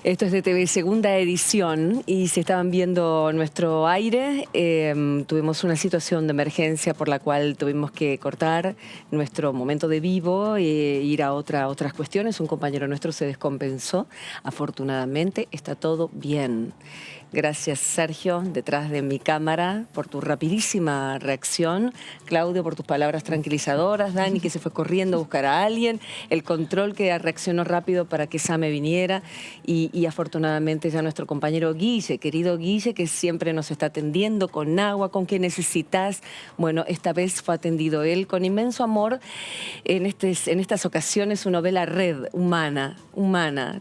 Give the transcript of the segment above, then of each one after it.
Esto es de TV Segunda Edición y si estaban viendo nuestro aire, tuvimos una situación de emergencia por la cual tuvimos que cortar nuestro momento de vivo e ir a otras cuestiones. Un compañero nuestro se descompensó. Afortunadamente está todo bien. Gracias, Sergio, detrás de mi cámara, por tu rapidísima reacción. Claudio, por tus palabras tranquilizadoras. Dani, que se fue corriendo a buscar a alguien. El control, que reaccionó rápido para que Same viniera. Y afortunadamente ya nuestro compañero Guille, querido Guille, que siempre nos está atendiendo con agua, con qué necesitas. Bueno, esta vez fue atendido él con inmenso amor. En estas ocasiones uno ve la red humana.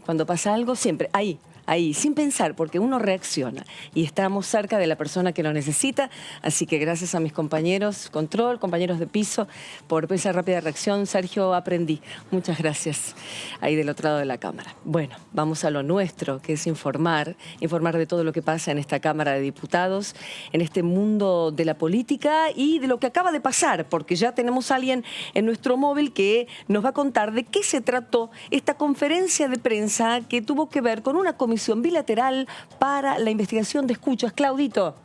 Cuando pasa algo, siempre ahí, sin pensar, porque uno reacciona y estamos cerca de la persona que lo necesita. Así que gracias a mis compañeros control, compañeros de piso, por esa rápida reacción. Sergio, aprendí. Muchas gracias ahí del otro lado de la cámara. Bueno, vamos a lo nuestro, que es informar de todo lo que pasa en esta Cámara de Diputados, en este mundo de la política y de lo que acaba de pasar, porque ya tenemos a alguien en nuestro móvil que nos va a contar de qué se trató esta conferencia de prensa que tuvo que ver con una comisión bilateral para la investigación de escuchas. Claudito.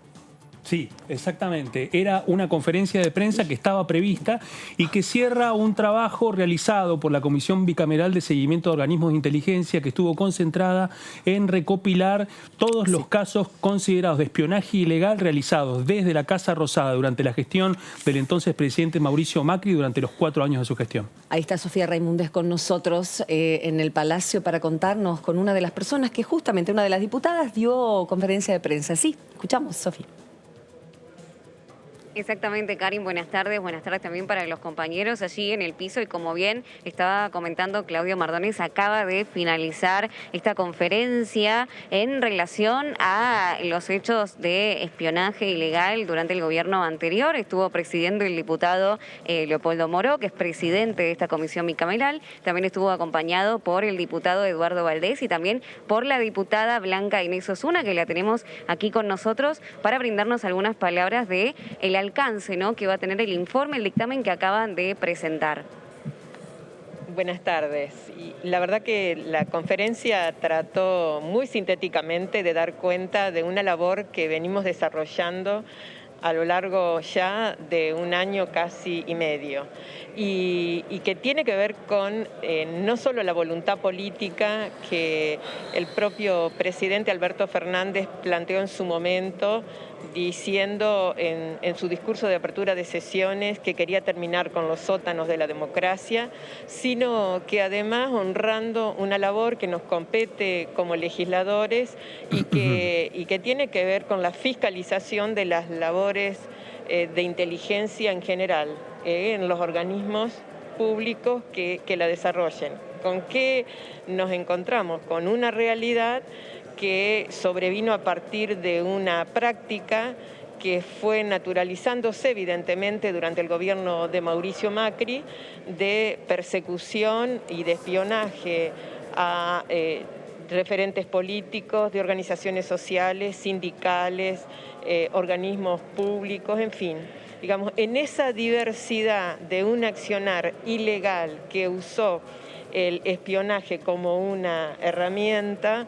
Sí, exactamente. Era una conferencia de prensa que estaba prevista y que cierra un trabajo realizado por la Comisión Bicameral de Seguimiento de Organismos de Inteligencia, que estuvo concentrada en recopilar todos los casos considerados de espionaje ilegal realizados desde la Casa Rosada durante la gestión del entonces presidente Mauricio Macri durante los 4 años de su gestión. Ahí está Sofía Raimundes con nosotros en el Palacio para contarnos con una de las personas que justamente, una de las diputadas, dio conferencia de prensa. Sí, escuchamos, Sofía. Exactamente, Karin, buenas tardes también para los compañeros allí en el piso y como bien estaba comentando Claudio Mardones, acaba de finalizar esta conferencia en relación a los hechos de espionaje ilegal durante el gobierno anterior. Estuvo presidiendo el diputado Leopoldo Moró, que es presidente de esta comisión bicameral, también estuvo acompañado por el diputado Eduardo Valdés y también por la diputada Blanca Inés Osuna, que la tenemos aquí con nosotros para brindarnos algunas palabras de el alcance, ¿no?, que va a tener el informe, el dictamen que acaban de presentar. Buenas tardes. Y la verdad que la conferencia trató muy sintéticamente de dar cuenta de una labor que venimos desarrollando a lo largo ya de un año casi y medio y que tiene que ver con no solo la voluntad política que el propio presidente Alberto Fernández planteó en su momento, diciendo en su discurso de apertura de sesiones que quería terminar con los sótanos de la democracia, sino que además honrando una labor que nos compete como legisladores y que tiene que ver con la fiscalización de las labores de inteligencia en general, en los organismos públicos que la desarrollen. ¿Con qué nos encontramos? Con una realidad que sobrevino a partir de una práctica que fue naturalizándose evidentemente durante el gobierno de Mauricio Macri, de persecución y de espionaje a referentes políticos, de organizaciones sociales, sindicales, organismos públicos, en fin. Digamos, en esa diversidad de un accionar ilegal que usó el espionaje como una herramienta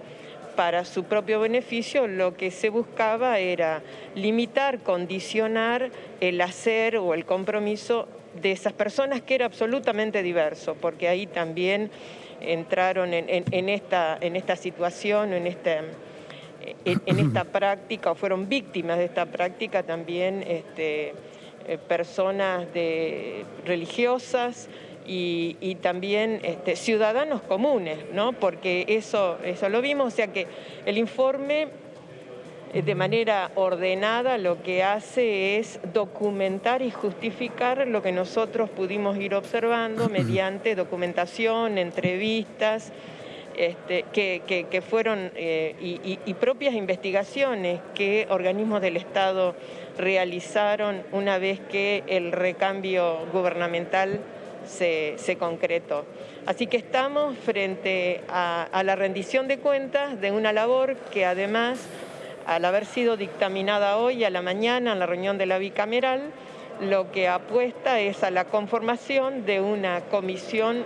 para su propio beneficio, lo que se buscaba era limitar, condicionar el hacer o el compromiso de esas personas, que era absolutamente diverso, porque ahí también entraron en esta situación, en esta práctica, o fueron víctimas de esta práctica también personas religiosas, y también ciudadanos comunes, ¿no? Porque eso lo vimos, o sea que el informe de manera ordenada lo que hace es documentar y justificar lo que nosotros pudimos ir observando mediante documentación, entrevistas, que fueron y propias investigaciones que organismos del Estado realizaron una vez que el recambio gubernamental se concretó. Así que estamos frente a la rendición de cuentas de una labor que además, al haber sido dictaminada hoy a la mañana en la reunión de la bicameral, lo que apuesta es a la conformación de una comisión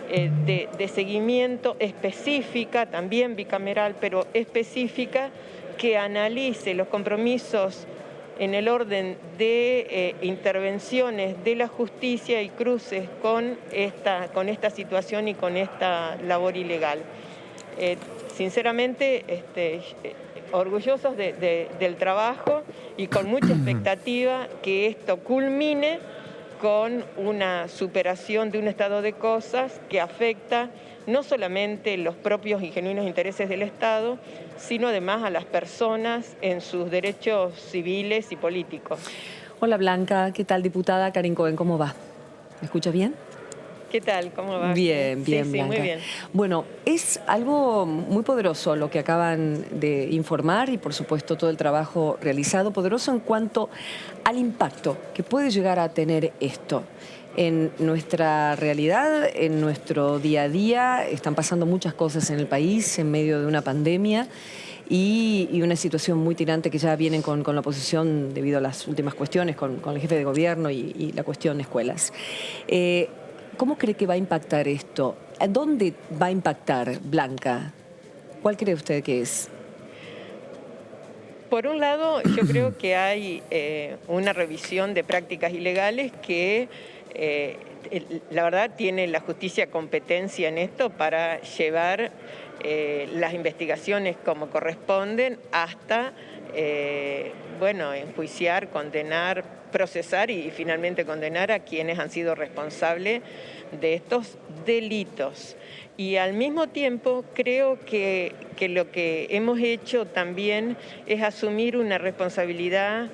de seguimiento específica, también bicameral, pero específica, que analice los compromisos en el orden de intervenciones de la justicia y cruces con esta situación y con esta labor ilegal. Sinceramente, orgullosos del trabajo y con mucha expectativa que esto culmine con una superación de un estado de cosas que afecta no solamente los propios y genuinos intereses del Estado, sino además a las personas en sus derechos civiles y políticos. Hola Blanca, ¿qué tal, diputada? Karin Cohen, ¿cómo va? ¿Me escuchas bien? ¿Qué tal? ¿Cómo va? Bien, bien, sí, Blanca. Muy bien. Bueno, es algo muy poderoso lo que acaban de informar y, por supuesto, todo el trabajo realizado, poderoso en cuanto al impacto que puede llegar a tener esto en nuestra realidad, en nuestro día a día. Están pasando muchas cosas en el país en medio de una pandemia y una situación muy tirante que ya vienen con la oposición debido a las últimas cuestiones con el jefe de gobierno y la cuestión escuelas. ¿Cómo cree que va a impactar esto? ¿A dónde va a impactar, Blanca? ¿Cuál cree usted que es? Por un lado, yo creo que hay una revisión de prácticas ilegales que, la verdad, tiene la justicia competencia en esto para llevar las investigaciones como corresponden hasta, enjuiciar, condenar, procesar y finalmente condenar a quienes han sido responsables de estos delitos. Y al mismo tiempo creo que lo que hemos hecho también es asumir una responsabilidad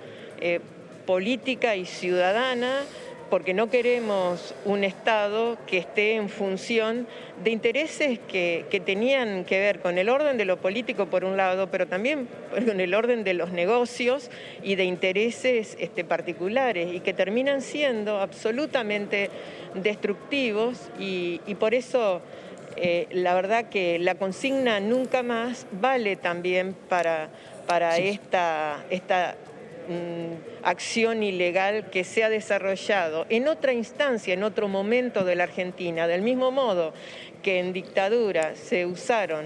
política y ciudadana, porque no queremos un Estado que esté en función de intereses que tenían que ver con el orden de lo político por un lado, pero también con el orden de los negocios y de intereses particulares, y que terminan siendo absolutamente destructivos, y por eso la verdad que la consigna nunca más vale también para esta acción ilegal que se ha desarrollado en otra instancia, en otro momento de la Argentina, del mismo modo que en dictadura se usaron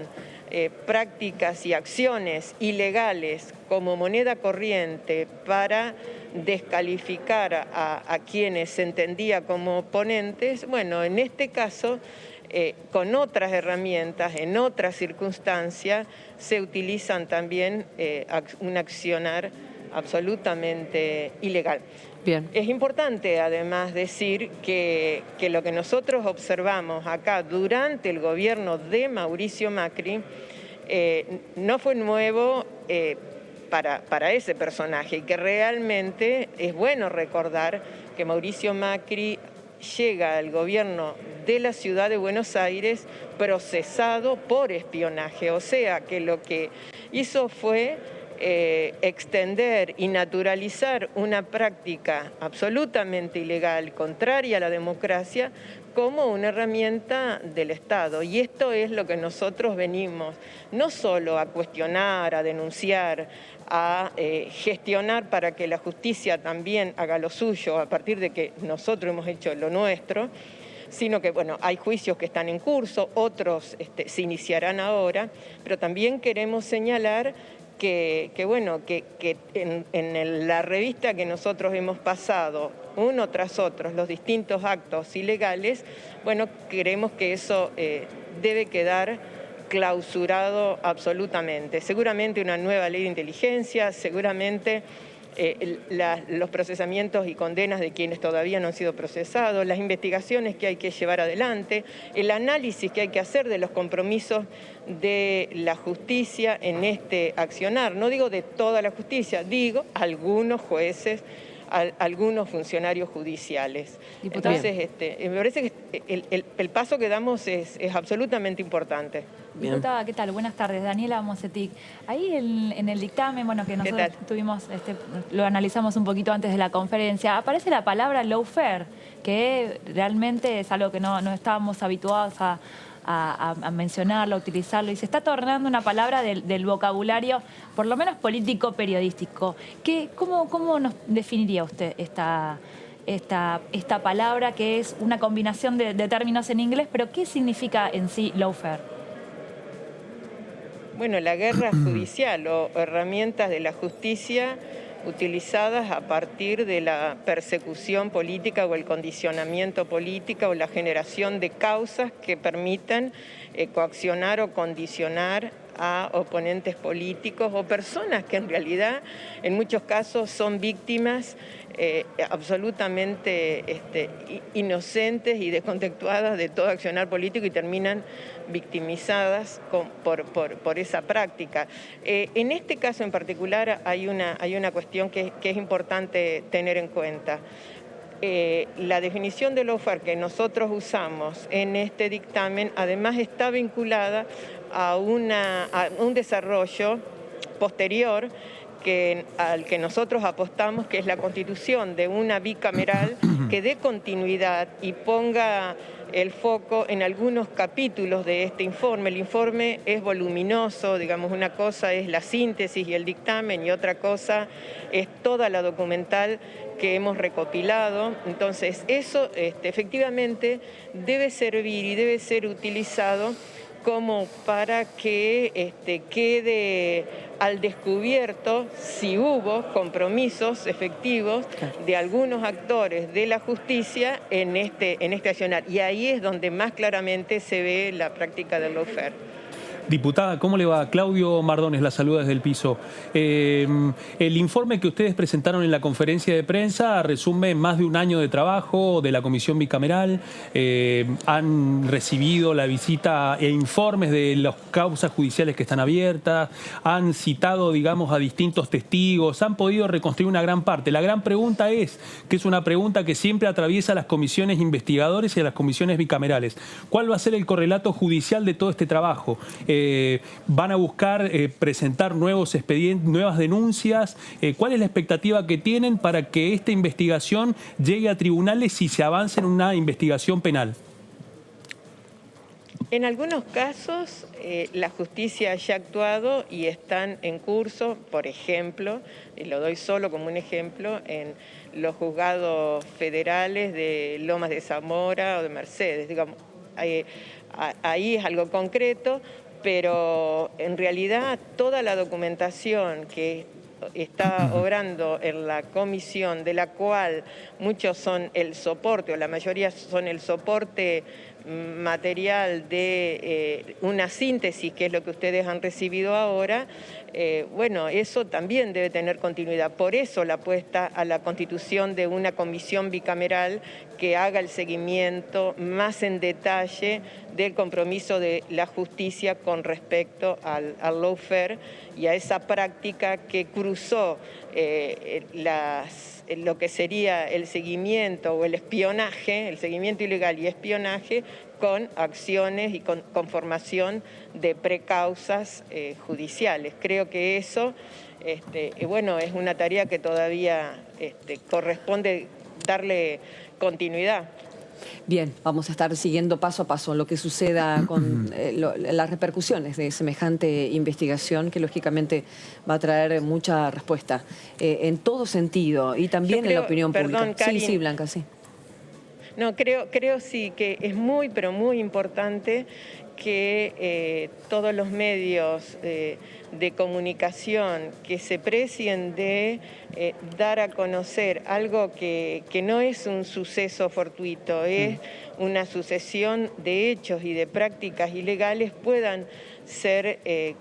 prácticas y acciones ilegales como moneda corriente para descalificar a quienes se entendía como oponentes. Bueno, en este caso, con otras herramientas, en otras circunstancias, se utilizan también un accionar absolutamente ilegal. Bien. Es importante además decir que lo que nosotros observamos acá durante el gobierno de Mauricio Macri no fue nuevo para ese personaje, y que realmente es bueno recordar que Mauricio Macri llega al gobierno de la ciudad de Buenos Aires procesado por espionaje, o sea que lo que hizo fue extender y naturalizar una práctica absolutamente ilegal, contraria a la democracia, como una herramienta del Estado. Y esto es lo que nosotros venimos no solo a cuestionar, a denunciar, a gestionar para que la justicia también haga lo suyo a partir de que nosotros hemos hecho lo nuestro, sino que, bueno, hay juicios que están en curso, otros se iniciarán ahora, pero también queremos señalar que en la revista que nosotros hemos pasado, uno tras otro, los distintos actos ilegales, bueno, creemos que eso debe quedar clausurado absolutamente. Seguramente una nueva ley de inteligencia, seguramente los procesamientos y condenas de quienes todavía no han sido procesados, las investigaciones que hay que llevar adelante, el análisis que hay que hacer de los compromisos de la justicia en este accionar. No digo de toda la justicia, digo algunos jueces, algunos funcionarios judiciales. Diputada. Entonces, me parece que el paso que damos es absolutamente importante. Bien. Diputada, ¿qué tal? Buenas tardes, Daniela Mosetic. Ahí en el dictamen, bueno, que nosotros tuvimos, lo analizamos un poquito antes de la conferencia, aparece la palabra lawfare, que realmente es algo que no estábamos habituados a mencionarlo, a utilizarlo, y se está tornando una palabra del vocabulario, por lo menos político-periodístico. ¿Cómo nos definiría usted esta palabra que es una combinación de términos en inglés, pero ¿qué significa en sí lawfare? Bueno, la guerra judicial o herramientas de la justicia utilizadas a partir de la persecución política o el condicionamiento político o la generación de causas que permitan coaccionar o condicionar a oponentes políticos o personas que en realidad en muchos casos son víctimas absolutamente inocentes y descontextuadas de todo accionar político y terminan victimizadas por esa práctica. En este caso en particular hay una cuestión que es importante tener en cuenta. La definición de lawfare que nosotros usamos en este dictamen además está vinculada a un desarrollo posterior al que nosotros apostamos, que es la constitución de una bicameral que dé continuidad y ponga el foco en algunos capítulos de este informe. El informe es voluminoso, digamos, una cosa es la síntesis y el dictamen y otra cosa es toda la documental que hemos recopilado. Entonces, eso efectivamente debe servir y debe ser utilizado como para que quede al descubierto si hubo compromisos efectivos de algunos actores de la justicia en este accionar. Y ahí es donde más claramente se ve la práctica del lawfare. Diputada, ¿cómo le va? Claudio Mardones la saluda desde el piso. El informe que ustedes presentaron en la conferencia de prensa resume más de un año de trabajo de la Comisión Bicameral. Han recibido la visita e informes de las causas judiciales que están abiertas, han citado, digamos, a distintos testigos, han podido reconstruir una gran parte. La gran pregunta es, que es una pregunta que siempre atraviesa a las comisiones investigadoras y a las comisiones bicamerales. ¿Cuál va a ser el correlato judicial de todo este trabajo? ¿Van a buscar presentar nuevos expedientes, nuevas denuncias? ¿Cuál es la expectativa que tienen para que esta investigación llegue a tribunales y se avance en una investigación penal? En algunos casos la justicia ya ha actuado y están en curso, por ejemplo, y lo doy solo como un ejemplo, en los juzgados federales de Lomas de Zamora o de Mercedes. Digamos, ahí es algo concreto, pero en realidad toda la documentación que está obrando en la comisión, de la cual muchos son el soporte, o la mayoría son el soporte material de una síntesis, que es lo que ustedes han recibido ahora, bueno, eso también debe tener continuidad. Por eso la apuesta a la constitución de una comisión bicameral que haga el seguimiento más en detalle del compromiso de la justicia con respecto al lawfare y a esa práctica que cruzó lo que sería el seguimiento o el espionaje, el seguimiento ilegal y espionaje, con acciones y con formación de precausas judiciales. Creo que eso, bueno, es una tarea que todavía corresponde darle continuidad. Bien, vamos a estar siguiendo paso a paso lo que suceda con las repercusiones de semejante investigación que lógicamente va a traer mucha respuesta en todo sentido y también en la opinión pública. Karin, sí, Blanca, sí. No, creo sí que es muy, pero muy importante que todos los medios de comunicación que se precien de dar a conocer algo que no es un suceso fortuito, es una sucesión de hechos y de prácticas ilegales, puedan ser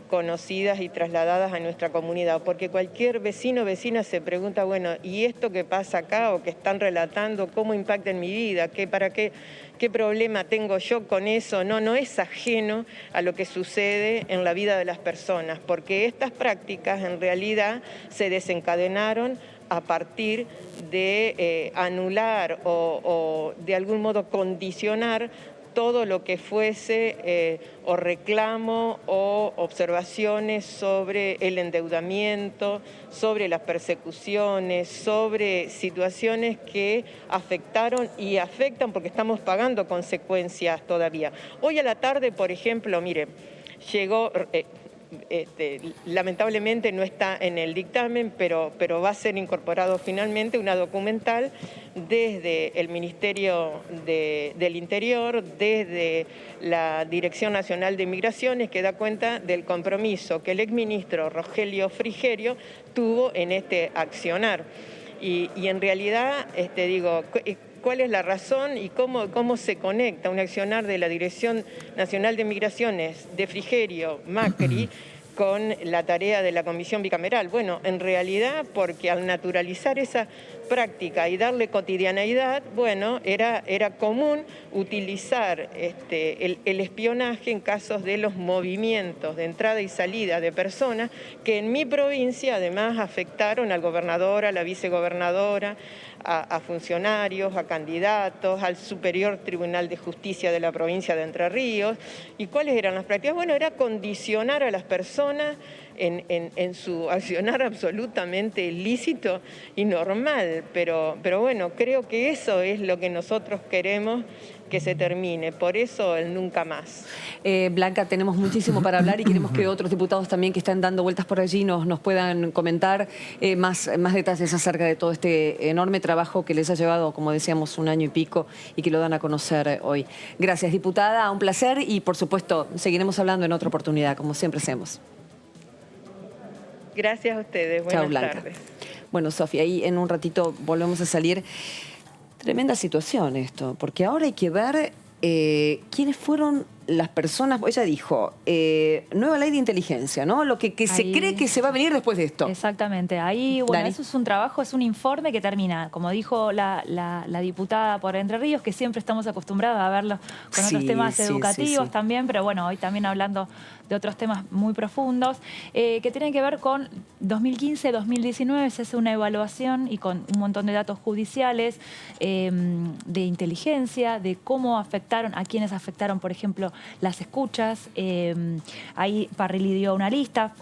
conocidas y trasladadas a nuestra comunidad, porque cualquier vecino o vecina se pregunta, bueno, ¿y esto que pasa acá o que están relatando, cómo impacta en mi vida? ¿Qué problema tengo yo con eso? No es ajeno a lo que sucede en la vida de las personas, porque estas prácticas en realidad se desencadenaron a partir de anular o de algún modo condicionar todo lo que fuese o reclamo o observaciones sobre el endeudamiento, sobre las persecuciones, sobre situaciones que afectaron y afectan porque estamos pagando consecuencias todavía. Hoy a la tarde, por ejemplo, mire, llegó lamentablemente no está en el dictamen, pero va a ser incorporado finalmente una documental desde el Ministerio del Interior, desde la Dirección Nacional de Migraciones, que da cuenta del compromiso que el exministro Rogelio Frigerio tuvo en este accionar. Y en realidad, digo, ¿cuál es la razón y cómo se conecta un accionar de la Dirección Nacional de Migraciones de Frigerio, Macri, con la tarea de la Comisión Bicameral? Bueno, en realidad porque al naturalizar esa práctica y darle cotidianeidad, bueno, era común utilizar el espionaje en casos de los movimientos de entrada y salida de personas que en mi provincia además afectaron al gobernador, a la vicegobernadora, a funcionarios, a candidatos, al Superior Tribunal de Justicia de la provincia de Entre Ríos. ¿Y cuáles eran las prácticas? Bueno, era condicionar a las personas en su accionar absolutamente lícito y normal, pero bueno, creo que eso es lo que nosotros queremos que se termine, por eso el nunca más. Blanca, tenemos muchísimo para hablar y queremos que otros diputados también que están dando vueltas por allí nos puedan comentar más detalles acerca de todo este enorme trabajo que les ha llevado, como decíamos, 1 año y pico y que lo dan a conocer hoy. Gracias, diputada, un placer y por supuesto seguiremos hablando en otra oportunidad, como siempre hacemos. Gracias a ustedes, buenas tardes. Bueno, Sofía, ahí en un ratito volvemos a salir. Tremenda situación esto, porque ahora hay que ver quiénes fueron las personas. Ella dijo, nueva ley de inteligencia, ¿no? Lo que se cree que se va a venir después de esto. Exactamente. Ahí, bueno, Dani. eso es un trabajo, es un informe que termina, como dijo la diputada por Entre Ríos, que siempre estamos acostumbrados a verlo con otros temas educativos también, pero bueno, hoy también hablando de otros temas muy profundos, que tienen que ver con 2015-2019, se hace una evaluación y con un montón de datos judiciales, de inteligencia, de cómo afectaron, a quienes afectaron, por ejemplo, las escuchas. Ahí Parrilli dio una lista,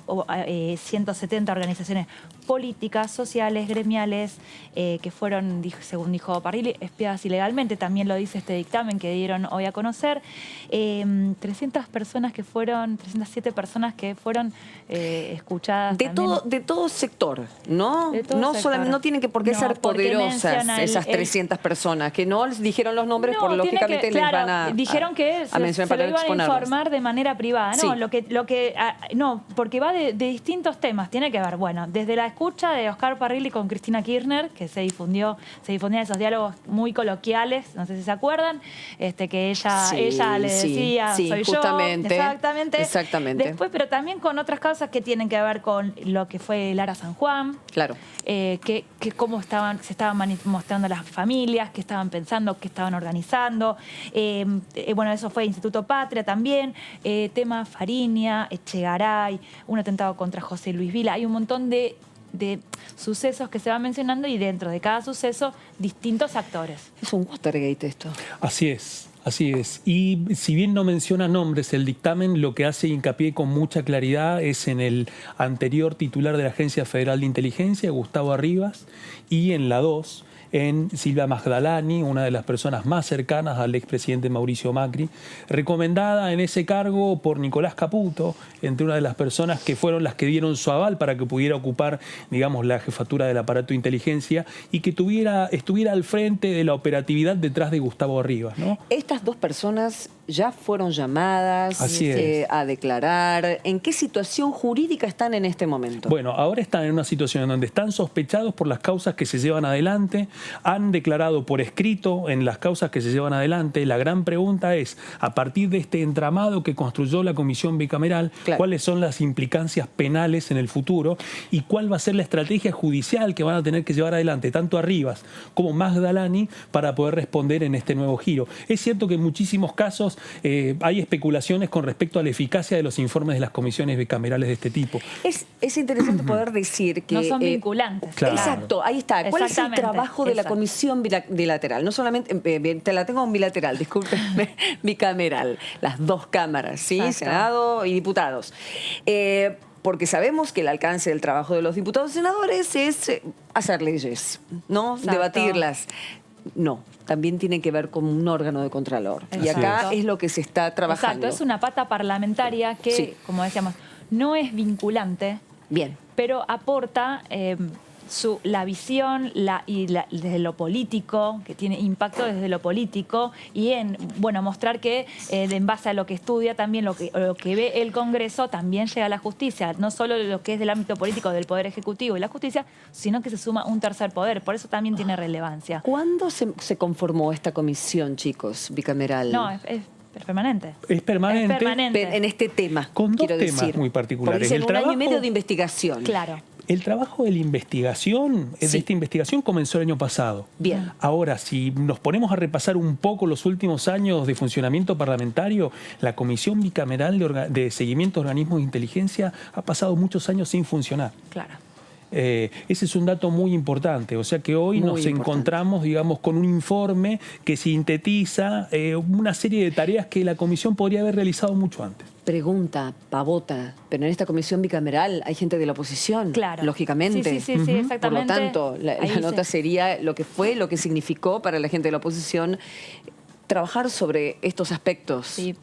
170 organizaciones políticas, sociales, gremiales, que fueron, según dijo Parrilli, espiadas ilegalmente. También lo dice este dictamen que dieron hoy a conocer. 300 personas que fueron, 307 personas que fueron escuchadas. De todo sector, ¿no? No tienen por qué ser poderosas esas 300 personas, que no les dijeron los nombres, por lógicamente les van a dijeron que se lo iban a informar de manera privada. No, porque va de distintos temas. Tiene que ver, bueno, desde la escucha de Oscar Parrilli con Cristina Kirchner, que se difundían esos diálogos muy coloquiales, no sé si se acuerdan, que ella le decía, soy justamente, yo. Exactamente. Después, pero también con otras causas que tienen que ver con lo que fue Lara San Juan. Claro. Que cómo se estaban mostrando las familias, qué estaban pensando, qué estaban organizando. Bueno, eso fue Instituto Patria también. Tema Fariña, Echegaray, un atentado contra José Luis Vila. Hay un montón de sucesos que se van mencionando y dentro de cada suceso distintos actores. Es un Watergate esto. Así es. Así es. Y si bien no menciona nombres, el dictamen lo que hace hincapié con mucha claridad es en el anterior titular de la Agencia Federal de Inteligencia, Gustavo Arribas, y en la 2, en Silvia Magdalani, una de las personas más cercanas al expresidente Mauricio Macri, recomendada en ese cargo por Nicolás Caputo, entre una de las personas que fueron las que dieron su aval para que pudiera ocupar, digamos, la jefatura del aparato de inteligencia y que estuviera al frente de la operatividad detrás de Gustavo Arribas, ¿no? Estas dos personas ya fueron llamadas a declarar. ¿En qué situación jurídica están en este momento? Bueno, ahora están en una situación en donde están sospechados por las causas que se llevan adelante, han declarado por escrito en las causas que se llevan adelante. La gran pregunta es, a partir de este entramado que construyó la Comisión Bicameral, ¿cuáles son las implicancias penales en el futuro y cuál va a ser la estrategia judicial que van a tener que llevar adelante tanto Arribas como Magdalani para poder responder en este nuevo giro? Es cierto que en muchísimos casos hay especulaciones con respecto a la eficacia de los informes de las comisiones bicamerales de este tipo. Es interesante poder decir que... No son vinculantes. Claro. Exacto, ahí está. ¿Cuál es el trabajo de la comisión bilateral? No solamente, te la tengo en bilateral, discúlpenme, bicameral. Las dos cámaras, ¿sí? Exacto. Senado y diputados. Porque sabemos que el alcance del trabajo de los diputados y senadores es hacer leyes, ¿no? Exacto. Debatirlas. No, también tiene que ver con un órgano de contralor. Exacto. Y acá es lo que se está trabajando. Exacto, es una pata parlamentaria que, como decíamos, no es vinculante. Bien. Pero aporta la visión desde lo político, que tiene impacto desde lo político, y mostrar que en base a lo que estudia también, lo que ve el Congreso, también llega a la justicia, no solo lo que es del ámbito político del Poder Ejecutivo y la justicia, sino que se suma un tercer poder, por eso también tiene relevancia. ¿Cuándo se conformó esta comisión, chicos, bicameral? No, es permanente. Es permanente. Es permanente. En este tema, Con dos quiero temas decir. muy particulares. Porque dicen un año y medio de investigación. Claro. El trabajo de la investigación, Sí. de esta investigación, comenzó el año pasado. Bien. Ahora, si nos ponemos a repasar un poco los últimos años de funcionamiento parlamentario, la Comisión Bicameral de Seguimiento de Organismos de Inteligencia ha pasado muchos años sin funcionar. Claro. Ese es un dato muy importante, o sea que hoy Muy nos importante. encontramos, digamos, con un informe que sintetiza una serie de tareas que la Comisión podría haber realizado mucho antes. Pregunta, pavota, pero en esta comisión bicameral hay gente de la oposición, Claro. lógicamente. Sí, exactamente. Por lo tanto, la Ahí nota sería lo que fue, lo que significó para la gente de la oposición trabajar sobre estos aspectos Sí.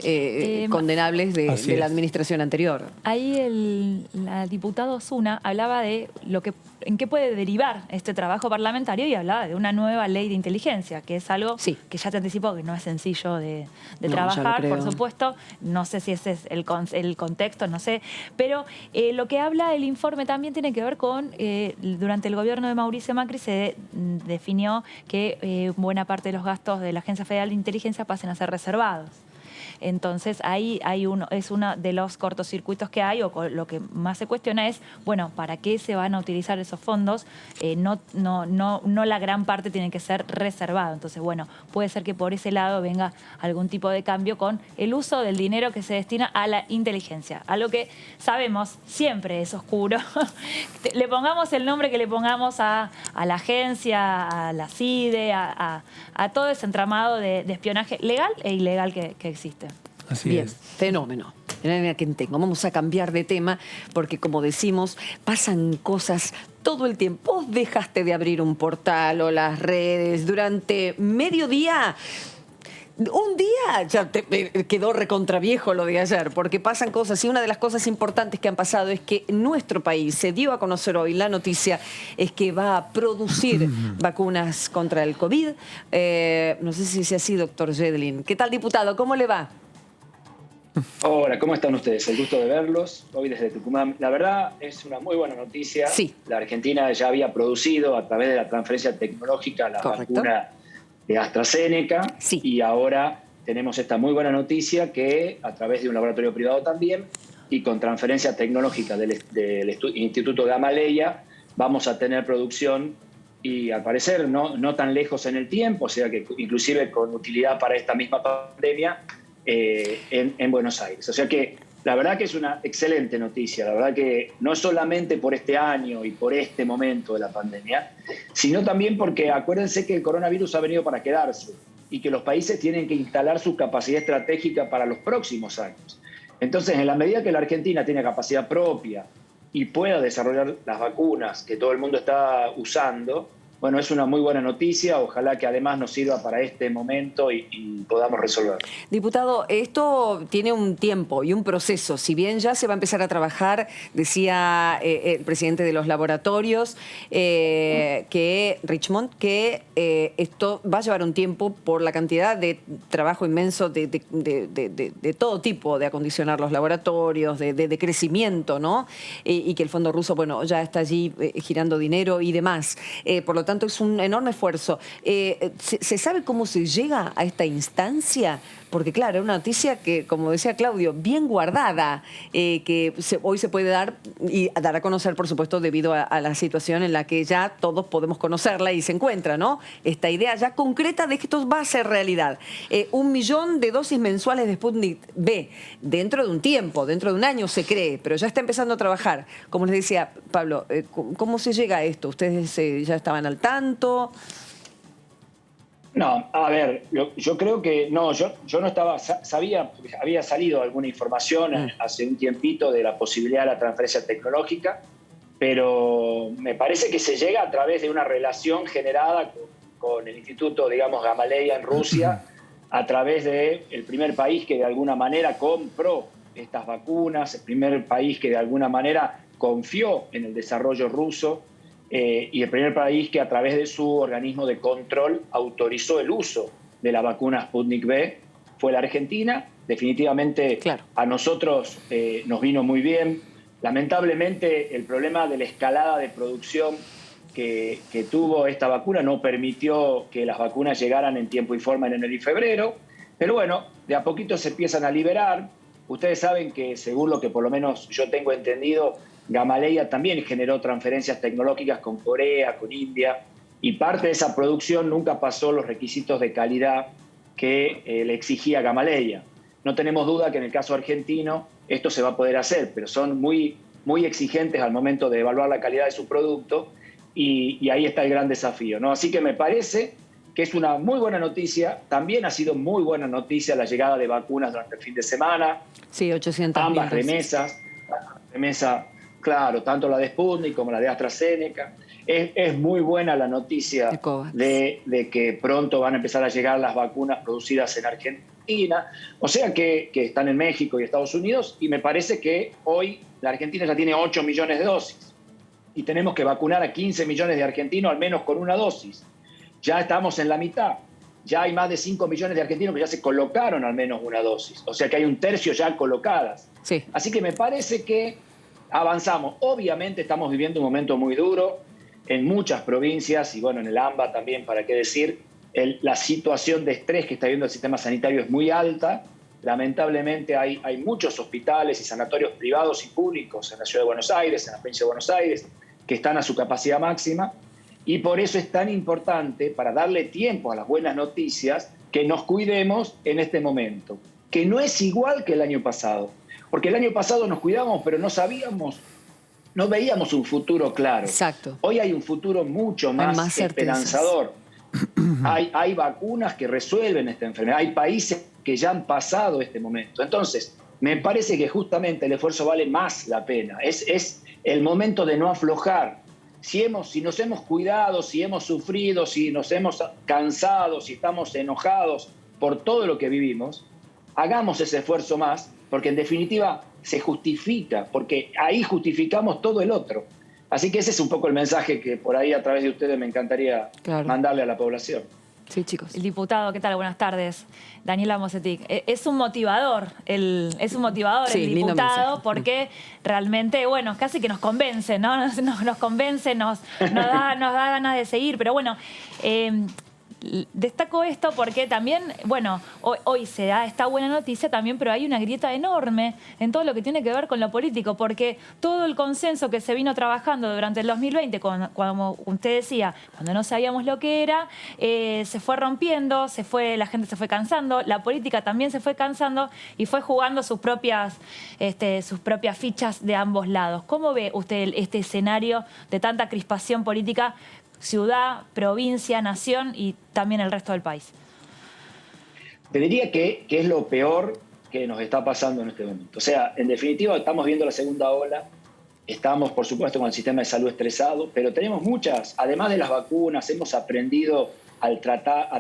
condenables de Así la es. administración anterior. Ahí la diputada Osuna hablaba de en qué puede derivar este trabajo parlamentario y hablaba de una nueva ley de inteligencia, que es algo Sí. que ya te anticipo que no es sencillo de No, ya lo trabajar, por creo. supuesto. No sé si ese es el contexto, no sé. Pero lo que habla el informe también tiene que ver con, durante el gobierno de Mauricio Macri se definió que buena parte de los gastos de la Agencia Federal de Inteligencia pasen a ser reservados. Entonces ahí es uno de los cortocircuitos que hay, o lo que más se cuestiona es, bueno, ¿para qué se van a utilizar esos fondos? No la gran parte tiene que ser reservado. Entonces, bueno, puede ser que por ese lado venga algún tipo de cambio con el uso del dinero que se destina a la inteligencia. Algo que sabemos siempre es oscuro. Le pongamos el nombre que le pongamos a la agencia, a la CIDE, a todo ese entramado de espionaje legal e ilegal que existe. Así Bien, es. fenómeno. Vamos a cambiar de tema porque, como decimos, pasan cosas todo el tiempo. Vos dejaste de abrir un portal o las redes durante medio día. Un día ya quedó recontraviejo lo de ayer, porque pasan cosas, y una de las cosas importantes que han pasado es que nuestro país, se dio a conocer hoy la noticia, es que va a producir vacunas contra el COVID. No sé si sea así, doctor Jedlin. ¿Qué tal, diputado? ¿Cómo le va? Hola, ¿cómo están ustedes? El gusto de verlos hoy desde Tucumán. La verdad es una muy buena noticia. Sí. La Argentina ya había producido a través de la transferencia tecnológica la Correcto. vacuna de AstraZeneca, Sí. y ahora tenemos esta muy buena noticia que a través de un laboratorio privado también y con transferencia tecnológica del Instituto Gamaleya vamos a tener producción, y al parecer no tan lejos en el tiempo, o sea que inclusive con utilidad para esta misma pandemia, en Buenos Aires. O sea que la verdad que es una excelente noticia. La verdad que no solamente por este año y por este momento de la pandemia, sino también porque acuérdense que el coronavirus ha venido para quedarse y que los países tienen que instalar su capacidad estratégica para los próximos años. Entonces, en la medida que la Argentina tiene capacidad propia y pueda desarrollar las vacunas que todo el mundo está usando, bueno, es una muy buena noticia. Ojalá que además nos sirva para este momento y podamos resolver. Diputado, esto tiene un tiempo y un proceso. Si bien ya se va a empezar a trabajar, decía el presidente de los laboratorios, Richmond, que esto va a llevar un tiempo por la cantidad de trabajo inmenso de todo tipo, de acondicionar los laboratorios, de crecimiento, ¿no? Y que el Fondo Ruso, bueno, ya está allí girando dinero y demás. Por lo tanto, es un enorme esfuerzo. ¿Se sabe cómo se llega a esta instancia? Porque, claro, es una noticia que, como decía Claudio, bien guardada, que hoy se puede dar y dar a conocer, por supuesto, debido a la situación en la que ya todos podemos conocerla y se encuentra, ¿no? Esta idea ya concreta de que esto va a ser realidad. 1 millón de dosis mensuales de Sputnik V, dentro de un tiempo, dentro de un año se cree, pero ya está empezando a trabajar. Como les decía, Pablo, ¿cómo se llega a esto? ¿Ustedes ya estaban al tanto? No, a ver, yo creo que no, yo no estaba, sabía, había salido alguna información hace un tiempito de la posibilidad de la transferencia tecnológica, pero me parece que se llega a través de una relación generada con el Instituto, digamos, Gamaleya en Rusia, a través de el primer país que de alguna manera compró estas vacunas, el primer país que de alguna manera confió en el desarrollo ruso y el primer país que a través de su organismo de control autorizó el uso de la vacuna Sputnik V fue la Argentina. Definitivamente a nosotros nos vino muy bien. Lamentablemente el problema de la escalada de producción que tuvo esta vacuna no permitió que las vacunas llegaran en tiempo y forma en enero y febrero. Pero bueno, de a poquito se empiezan a liberar. Ustedes saben que, según lo que por lo menos yo tengo entendido, Gamaleya también generó transferencias tecnológicas con Corea, con India, y parte de esa producción nunca pasó los requisitos de calidad que le exigía Gamaleya. No tenemos duda que en el caso argentino esto se va a poder hacer, pero son muy, muy exigentes al momento de evaluar la calidad de su producto y ahí está el gran desafío, ¿no? Así que me parece que es una muy buena noticia. También ha sido muy buena noticia la llegada de vacunas durante el fin de semana. Sí, 800.000 ambas remesa, claro, tanto la de Sputnik como la de AstraZeneca. Es muy buena la noticia de que pronto van a empezar a llegar las vacunas producidas en Argentina, o sea que están en México y Estados Unidos, y me parece que hoy la Argentina ya tiene 8 millones de dosis y tenemos que vacunar a 15 millones de argentinos al menos con una dosis. Ya estamos en la mitad, ya hay más de 5 millones de argentinos que ya se colocaron al menos una dosis, o sea que hay un tercio ya colocadas. Sí. Así que me parece que avanzamos. Obviamente estamos viviendo un momento muy duro en muchas provincias y bueno, en el AMBA también, para qué decir, la situación de estrés que está viviendo el sistema sanitario es muy alta. Lamentablemente hay muchos hospitales y sanatorios privados y públicos en la Ciudad de Buenos Aires, en la provincia de Buenos Aires, que están a su capacidad máxima, y por eso es tan importante, para darle tiempo a las buenas noticias, que nos cuidemos en este momento, que no es igual que el año pasado, porque el año pasado nos cuidamos, pero no veíamos un futuro claro. Exacto. Hoy hay un futuro mucho más esperanzador. Hay vacunas que resuelven esta enfermedad. Hay países que ya han pasado este momento. Entonces, me parece que justamente el esfuerzo vale más la pena. Es el momento de no aflojar. Si nos hemos cuidado, si hemos sufrido, si nos hemos cansado, si estamos enojados por todo lo que vivimos, hagamos ese esfuerzo más, porque en definitiva se justifica, porque ahí justificamos todo el otro. Así que ese es un poco el mensaje que por ahí a través de ustedes me encantaría mandarle a la población. Sí, chicos. El diputado, ¿qué tal? Buenas tardes. Daniela Mosetic. Es un motivador el diputado, porque realmente, bueno, casi que nos convence, ¿no? Nos convence, nos da ganas de seguir. Pero bueno, destaco esto porque también, bueno, hoy se da esta buena noticia también, pero hay una grieta enorme en todo lo que tiene que ver con lo político, porque todo el consenso que se vino trabajando durante el 2020, como usted decía, cuando no sabíamos lo que era, se fue rompiendo, la gente se fue cansando, la política también se fue cansando y fue jugando sus propias fichas de ambos lados. ¿Cómo ve usted este escenario de tanta crispación política, ciudad, provincia, nación y también el resto del país? Te diría que es lo peor que nos está pasando en este momento. O sea, en definitiva, estamos viendo la segunda ola, estamos, por supuesto, con el sistema de salud estresado, pero tenemos muchas, además de las vacunas, hemos aprendido a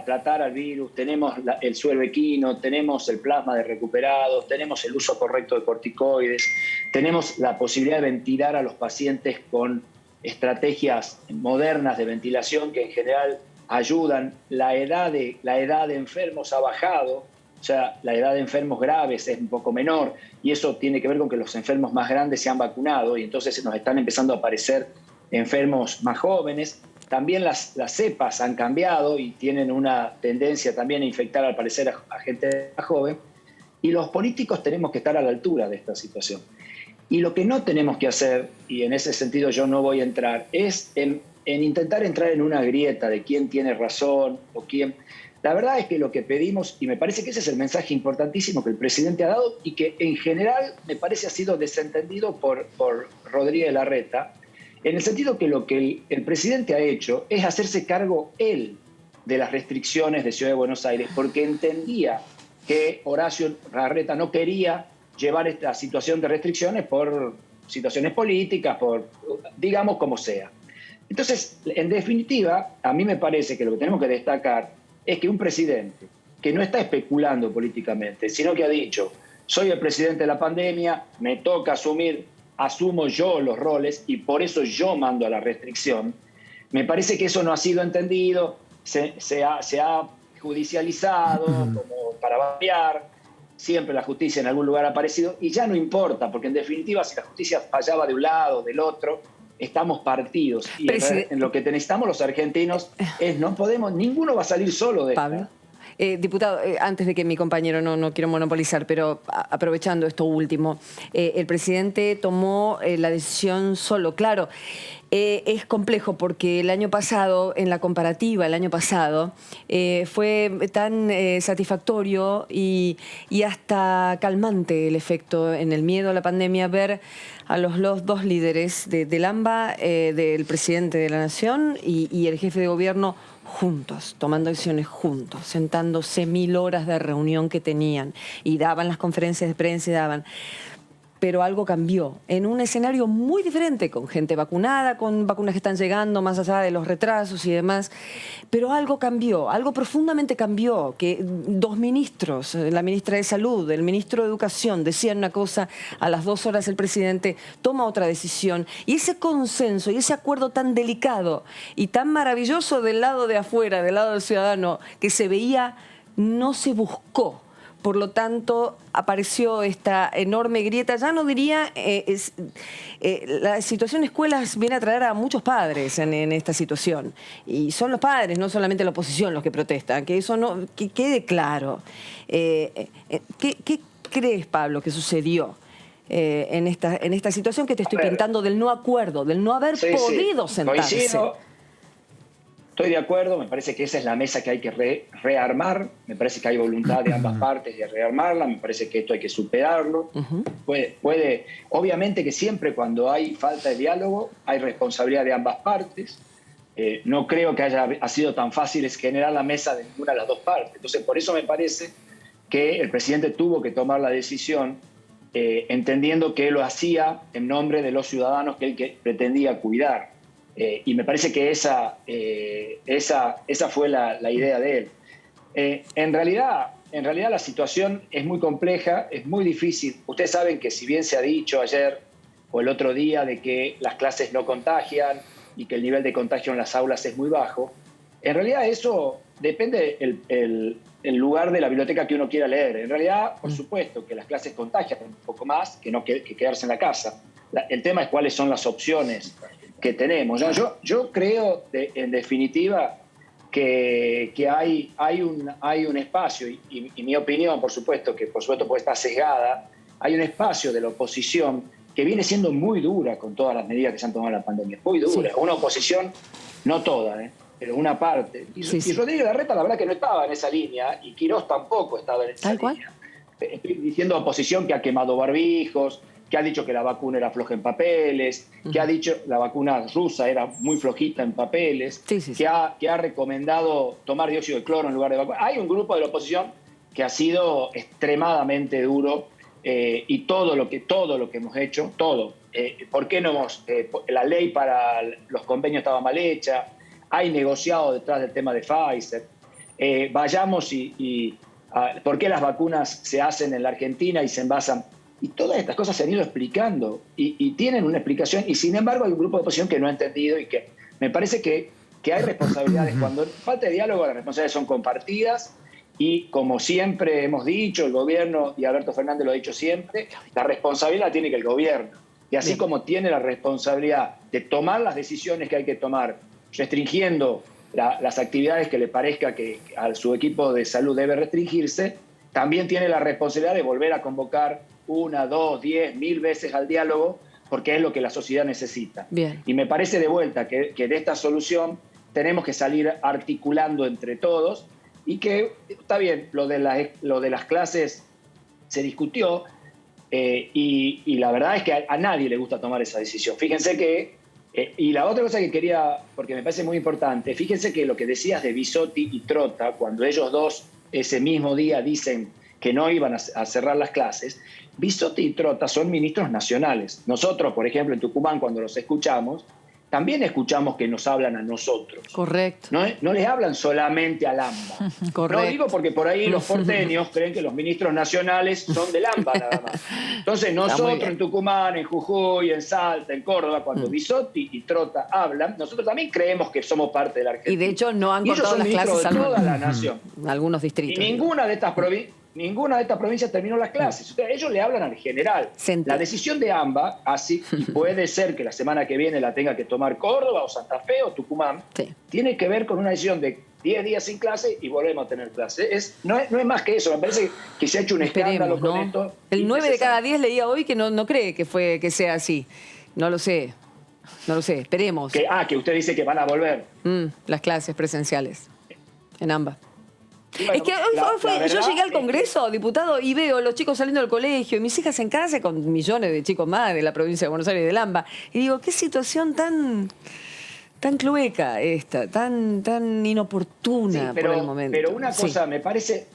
tratar al virus, tenemos el suero equino, tenemos el plasma de recuperados, tenemos el uso correcto de corticoides, tenemos la posibilidad de ventilar a los pacientes con estrategias modernas de ventilación que en general ayudan. La edad de enfermos ha bajado, o sea, la edad de enfermos graves es un poco menor y eso tiene que ver con que los enfermos más grandes se han vacunado y entonces nos están empezando a aparecer enfermos más jóvenes. También las cepas han cambiado y tienen una tendencia también a infectar al parecer a gente más joven y los políticos tenemos que estar a la altura de esta situación. Y lo que no tenemos que hacer, y en ese sentido yo no voy a entrar, es en intentar entrar en una grieta de quién tiene razón o quién. La verdad es que lo que pedimos, y me parece que ese es el mensaje importantísimo que el presidente ha dado y que en general me parece ha sido desentendido por Rodríguez Larreta, en el sentido que lo que el presidente ha hecho es hacerse cargo él de las restricciones de Ciudad de Buenos Aires, porque entendía que Horacio Larreta no quería llevar esta situación de restricciones por situaciones políticas, digamos como sea. Entonces, en definitiva, a mí me parece que lo que tenemos que destacar es que un presidente que no está especulando políticamente, sino que ha dicho, soy el presidente de la pandemia, me toca asumo yo los roles y por eso yo mando a la restricción. Me parece que eso no ha sido entendido, se ha judicializado como para variar, siempre la justicia en algún lugar ha aparecido y ya no importa, porque en definitiva si la justicia fallaba de un lado o del otro, estamos partidos. Y en lo que necesitamos los argentinos es ninguno va a salir solo de Pablo. Diputado, antes de que mi compañero, no quiero monopolizar, pero aprovechando esto último, el presidente tomó la decisión solo. Claro, es complejo porque el año pasado, en la comparativa, fue tan satisfactorio y hasta calmante el efecto en el miedo a la pandemia ver a los dos líderes del AMBA, del presidente de la Nación y el jefe de gobierno juntos, tomando acciones juntos, sentándose 1000 horas de reunión que tenían y daban las conferencias de prensa y daban. Pero algo cambió en un escenario muy diferente, con gente vacunada, con vacunas que están llegando más allá de los retrasos y demás. Pero algo cambió, algo profundamente cambió, que 2 ministros, la ministra de Salud, el ministro de Educación, decían una cosa, a las 2 horas el presidente toma otra decisión. Y ese consenso y ese acuerdo tan delicado y tan maravilloso del lado de afuera, del lado del ciudadano, que se veía, no se buscó. Por lo tanto, apareció esta enorme grieta. Ya no diría, la situación escuelas viene a traer a muchos padres en esta situación. Y son los padres, no solamente la oposición, los que protestan. Que eso que quede claro. ¿Qué crees, Pablo, que sucedió en esta situación que te estoy pintando del no acuerdo, del no haber podido sentarse? Coincido. Estoy de acuerdo, me parece que esa es la mesa que hay que rearmar, me parece que hay voluntad de ambas partes de rearmarla, me parece que esto hay que superarlo. Obviamente que siempre cuando hay falta de diálogo hay responsabilidad de ambas partes. No creo que ha sido tan fácil generar la mesa de ninguna de las dos partes. Entonces, por eso me parece que el presidente tuvo que tomar la decisión entendiendo que lo hacía en nombre de los ciudadanos que él pretendía cuidar. Y me parece que esa fue la idea de él. En realidad la situación es muy compleja, es muy difícil. Ustedes saben que si bien se ha dicho ayer o el otro día de que las clases no contagian y que el nivel de contagio en las aulas es muy bajo, en realidad eso depende el lugar de la biblioteca que uno quiera leer. En realidad, por supuesto, que las clases contagian un poco más que quedarse en la casa. El tema es cuáles son las opciones que tenemos. Yo creo, en definitiva, que hay un espacio, y mi opinión, por supuesto, puede estar sesgada, hay un espacio de la oposición que viene siendo muy dura con todas las medidas que se han tomado en la pandemia. Muy dura. Sí. Una oposición, no toda, pero una parte. Y Rodríguez Larreta, la verdad que no estaba en esa línea, y Quirós tampoco estaba en esa línea. Estoy diciendo oposición que ha quemado barbijos, que ha dicho que la vacuna era floja en papeles, que ha dicho que la vacuna rusa era muy flojita en papeles, que ha recomendado tomar dióxido de cloro en lugar de vacuna. Hay un grupo de la oposición que ha sido extremadamente duro y todo lo que hemos hecho, ¿por qué no la ley para los convenios estaba mal hecha? Hay negociado detrás del tema de Pfizer. ¿Por qué las vacunas se hacen en la Argentina y se envasan? Y todas estas cosas se han ido explicando y tienen una explicación, y sin embargo hay un grupo de oposición que no ha entendido y que me parece que hay responsabilidades. Cuando falta de diálogo, las responsabilidades son compartidas y, como siempre hemos dicho, el gobierno, y Alberto Fernández lo ha dicho siempre, la responsabilidad la tiene que el gobierno. Y así como tiene la responsabilidad de tomar las decisiones que hay que tomar, restringiendo las actividades que le parezca que a su equipo de salud debe restringirse, también tiene la responsabilidad de volver a convocar 1, 2, 10, 1000 veces al diálogo, porque es lo que la sociedad necesita. Bien. Y me parece de vuelta que de esta solución tenemos que salir articulando entre todos, y que está bien, lo de las clases se discutió, y la verdad es que a nadie le gusta tomar esa decisión. Fíjense que, y la otra cosa que quería, porque me parece muy importante, fíjense que lo que decías de Bisotti y Trota, cuando ellos dos ese mismo día dicen que no iban a cerrar las clases, Bisotti y Trota son ministros nacionales. Nosotros, por ejemplo, en Tucumán, cuando los escuchamos, también escuchamos que nos hablan a nosotros. Correcto. No les hablan solamente al AMBA. Correcto. No digo porque por ahí los porteños creen que los ministros nacionales son del AMBA nada más. Entonces nosotros en Tucumán, en Jujuy, en Salta, en Córdoba, cuando Bisotti y Trota hablan, nosotros también creemos que somos parte de la Argentina. Y de hecho no han y ellos cortado son las ministros clases de toda la nación. algunos distritos. Y ninguna de estas provincias terminó las clases. O sea, ellos le hablan al general. La decisión de AMBA, así, y puede ser que la semana que viene la tenga que tomar Córdoba o Santa Fe o Tucumán, tiene que ver con una decisión de 10 días sin clase y volvemos a tener clase. No es más que eso. Me parece que se ha hecho un escándalo con esto. El 9 de cada 10 leía hoy que no cree que sea así. No lo sé. No lo sé. Esperemos. Que usted dice que van a volver. Las clases presenciales en AMBA. Bueno, es que yo llegué al Congreso, diputado, y veo a los chicos saliendo del colegio y mis hijas en casa con millones de chicos más de la provincia de Buenos Aires, del AMBA. Y digo, qué situación tan clueca esta, tan inoportuna por el momento. Pero una cosa, me parece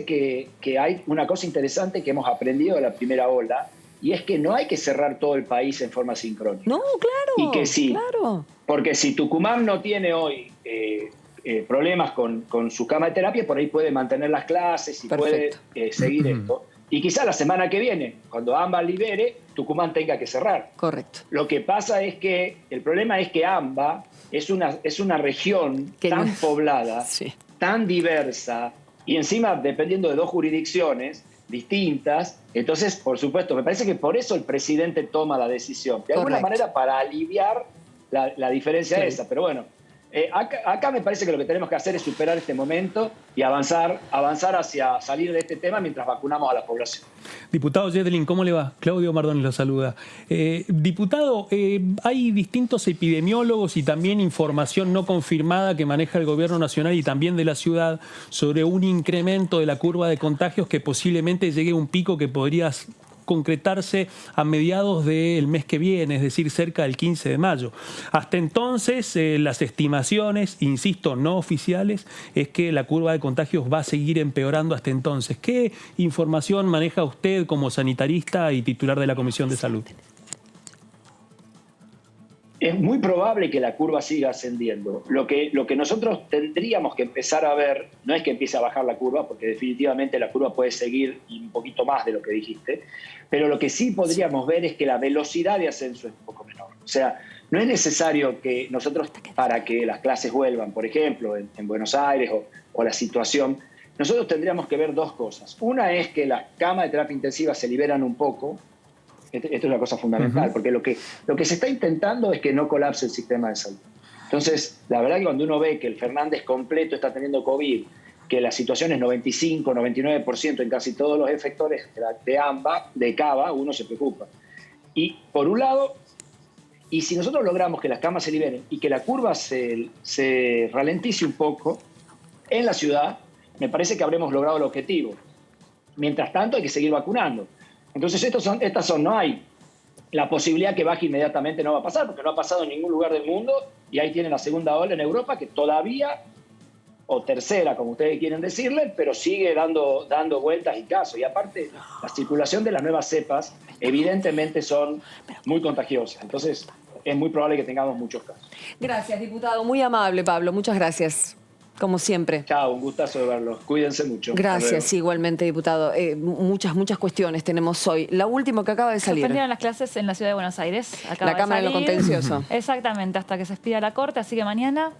que hay una cosa interesante que hemos aprendido de la primera ola, y es que no hay que cerrar todo el país en forma sincrónica. No, claro. Y que sí, claro. Porque si Tucumán no tiene hoy problemas con su cama de terapia, por ahí puede mantener las clases y puede seguir esto. Y quizá la semana que viene, cuando AMBA libere, Tucumán tenga que cerrar. Correcto. Lo que pasa es que el problema es que AMBA es una región tan poblada, tan diversa, y encima dependiendo de 2 jurisdicciones distintas. Entonces, por supuesto, me parece que por eso el presidente toma la decisión. De alguna manera para aliviar la diferencia esa. Pero bueno, acá me parece que lo que tenemos que hacer es superar este momento y avanzar hacia salir de este tema mientras vacunamos a la población. Diputado Yedlin, ¿cómo le va? Claudio Mardones lo saluda. Diputado, hay distintos epidemiólogos y también información no confirmada que maneja el Gobierno Nacional y también de la ciudad sobre un incremento de la curva de contagios que posiblemente llegue a un pico que podría concretarse a mediados del mes que viene, es decir, cerca del 15 de mayo. Hasta entonces, las estimaciones, insisto, no oficiales, es que la curva de contagios va a seguir empeorando hasta entonces. ¿Qué información maneja usted como sanitarista y titular de la Comisión de Salud? Es muy probable que la curva siga ascendiendo. Lo que nosotros tendríamos que empezar a ver, no es que empiece a bajar la curva, porque definitivamente la curva puede seguir y un poquito más de lo que dijiste, pero lo que sí podríamos ver es que la velocidad de ascenso es un poco menor. O sea, no es necesario que nosotros, para que las clases vuelvan, por ejemplo, en Buenos Aires o la situación, nosotros tendríamos que ver 2 cosas. Una es que las camas de terapia intensiva se liberan un poco. Esto es una cosa fundamental, porque lo que se está intentando es que no colapse el sistema de salud. Entonces, la verdad que cuando uno ve que el Fernández completo está teniendo COVID, que la situación es 95, 99% en casi todos los efectores de AMBA, de CABA, uno se preocupa. Y por un lado, y si nosotros logramos que las camas se liberen y que la curva se ralentice un poco en la ciudad, me parece que habremos logrado el objetivo. Mientras tanto, hay que seguir vacunando. Entonces, no hay la posibilidad que baje inmediatamente, no va a pasar, porque no ha pasado en ningún lugar del mundo, y ahí tienen la segunda ola en Europa, que todavía, o tercera, como ustedes quieren decirle, pero sigue dando vueltas y casos. Y aparte, la circulación de las nuevas cepas, evidentemente, son muy contagiosas. Entonces, es muy probable que tengamos muchos casos. Gracias, diputado. Muy amable, Pablo. Muchas gracias. Como siempre. Chao, un gustazo de verlos. Cuídense mucho. Gracias, igualmente, diputado. Muchas cuestiones tenemos hoy. La última que acaba de salir. Suspendieron las clases en la ciudad de Buenos Aires. La Cámara de lo Contencioso. Exactamente, hasta que se expida la Corte, así que mañana...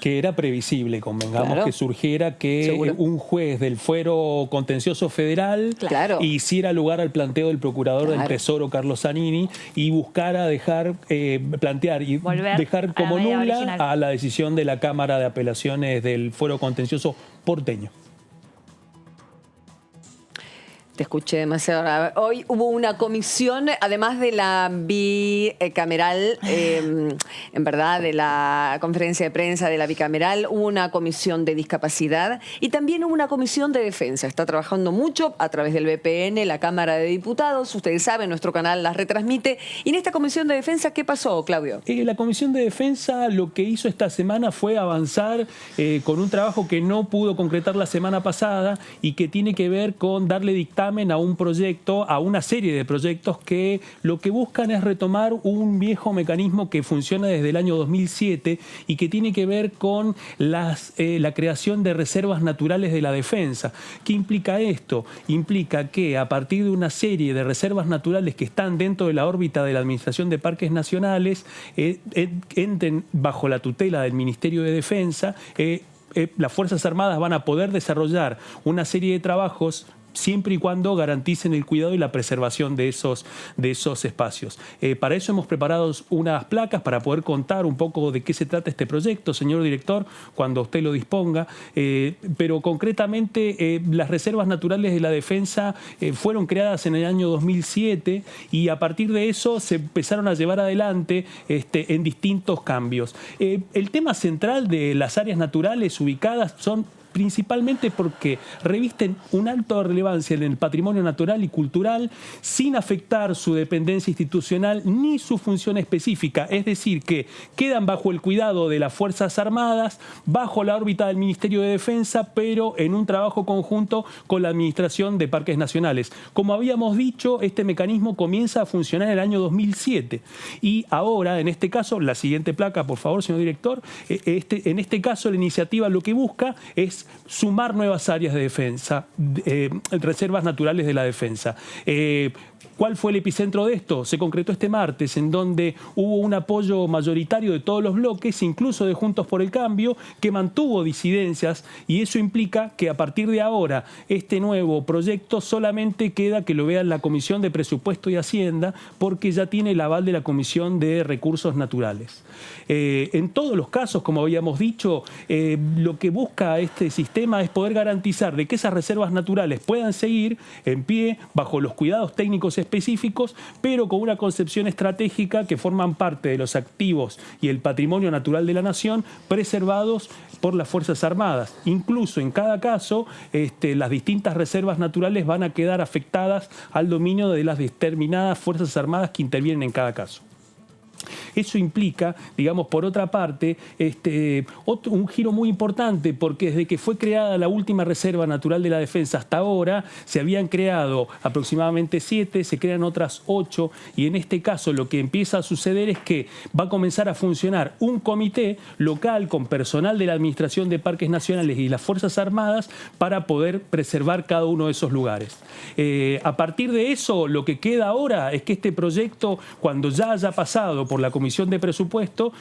Que era previsible, convengamos, que surgiera que un juez del Fuero Contencioso Federal hiciera lugar al planteo del procurador del Tesoro, Carlos Zanini, y buscara plantear y dejar como nula a la decisión de la Cámara de Apelaciones del Fuero Contencioso porteño. Te escuché demasiado. Hoy hubo una comisión, además de la bicameral, en verdad, de la conferencia de prensa de la bicameral, hubo una comisión de discapacidad y también hubo una comisión de defensa. Está trabajando mucho a través del BPN, la Cámara de Diputados. Ustedes saben, nuestro canal las retransmite. Y en esta comisión de defensa, ¿qué pasó, Claudio? La comisión de defensa lo que hizo esta semana fue avanzar con un trabajo que no pudo concretar la semana pasada y que tiene que ver con darle dictamen dictamen a un proyecto, a una serie de proyectos que lo que buscan es retomar un viejo mecanismo que funciona desde el año 2007 y que tiene que ver con la creación de reservas naturales de la defensa. ¿Qué implica esto? Implica que a partir de una serie de reservas naturales que están dentro de la órbita de la Administración de Parques Nacionales, entren bajo la tutela del Ministerio de Defensa. Las Fuerzas Armadas van a poder desarrollar una serie de trabajos siempre y cuando garanticen el cuidado y la preservación de esos espacios. Para eso hemos preparado unas placas para poder contar un poco de qué se trata este proyecto, señor director, cuando usted lo disponga. Pero concretamente las reservas naturales de la defensa fueron creadas en el año 2007 y a partir de eso se empezaron a llevar adelante en distintos cambios. El tema central de las áreas naturales ubicadas son principalmente porque revisten una alta relevancia en el patrimonio natural y cultural sin afectar su dependencia institucional ni su función específica, es decir, que quedan bajo el cuidado de las Fuerzas Armadas, bajo la órbita del Ministerio de Defensa, pero en un trabajo conjunto con la Administración de Parques Nacionales. Como habíamos dicho, este mecanismo comienza a funcionar en el año 2007 y ahora, en este caso, la siguiente placa, por favor, señor director, en este caso la iniciativa lo que busca es sumar nuevas áreas de defensa, reservas naturales de la defensa. ¿Cuál fue el epicentro de esto? Se concretó este martes, en donde hubo un apoyo mayoritario de todos los bloques, incluso de Juntos por el Cambio, que mantuvo disidencias, y eso implica que a partir de ahora este nuevo proyecto solamente queda que lo vea la Comisión de Presupuesto y Hacienda, porque ya tiene el aval de la Comisión de Recursos Naturales. En todos los casos, como habíamos dicho, lo que busca este sistema es poder garantizar de que esas reservas naturales puedan seguir en pie, bajo los cuidados técnicos específicos, pero con una concepción estratégica que forman parte de los activos y el patrimonio natural de la nación preservados por las Fuerzas Armadas. Incluso en cada caso, las distintas reservas naturales van a quedar afectadas al dominio de las determinadas Fuerzas Armadas que intervienen en cada caso. Eso implica, digamos, por otra parte, un giro muy importante, porque desde que fue creada la última Reserva Natural de la Defensa hasta ahora, se habían creado aproximadamente 7, se crean otras 8, y en este caso lo que empieza a suceder es que va a comenzar a funcionar un comité local con personal de la Administración de Parques Nacionales y las Fuerzas Armadas para poder preservar cada uno de esos lugares. A partir de eso, lo que queda ahora es que este proyecto, cuando ya haya pasado por la Comisión de Presupuesto,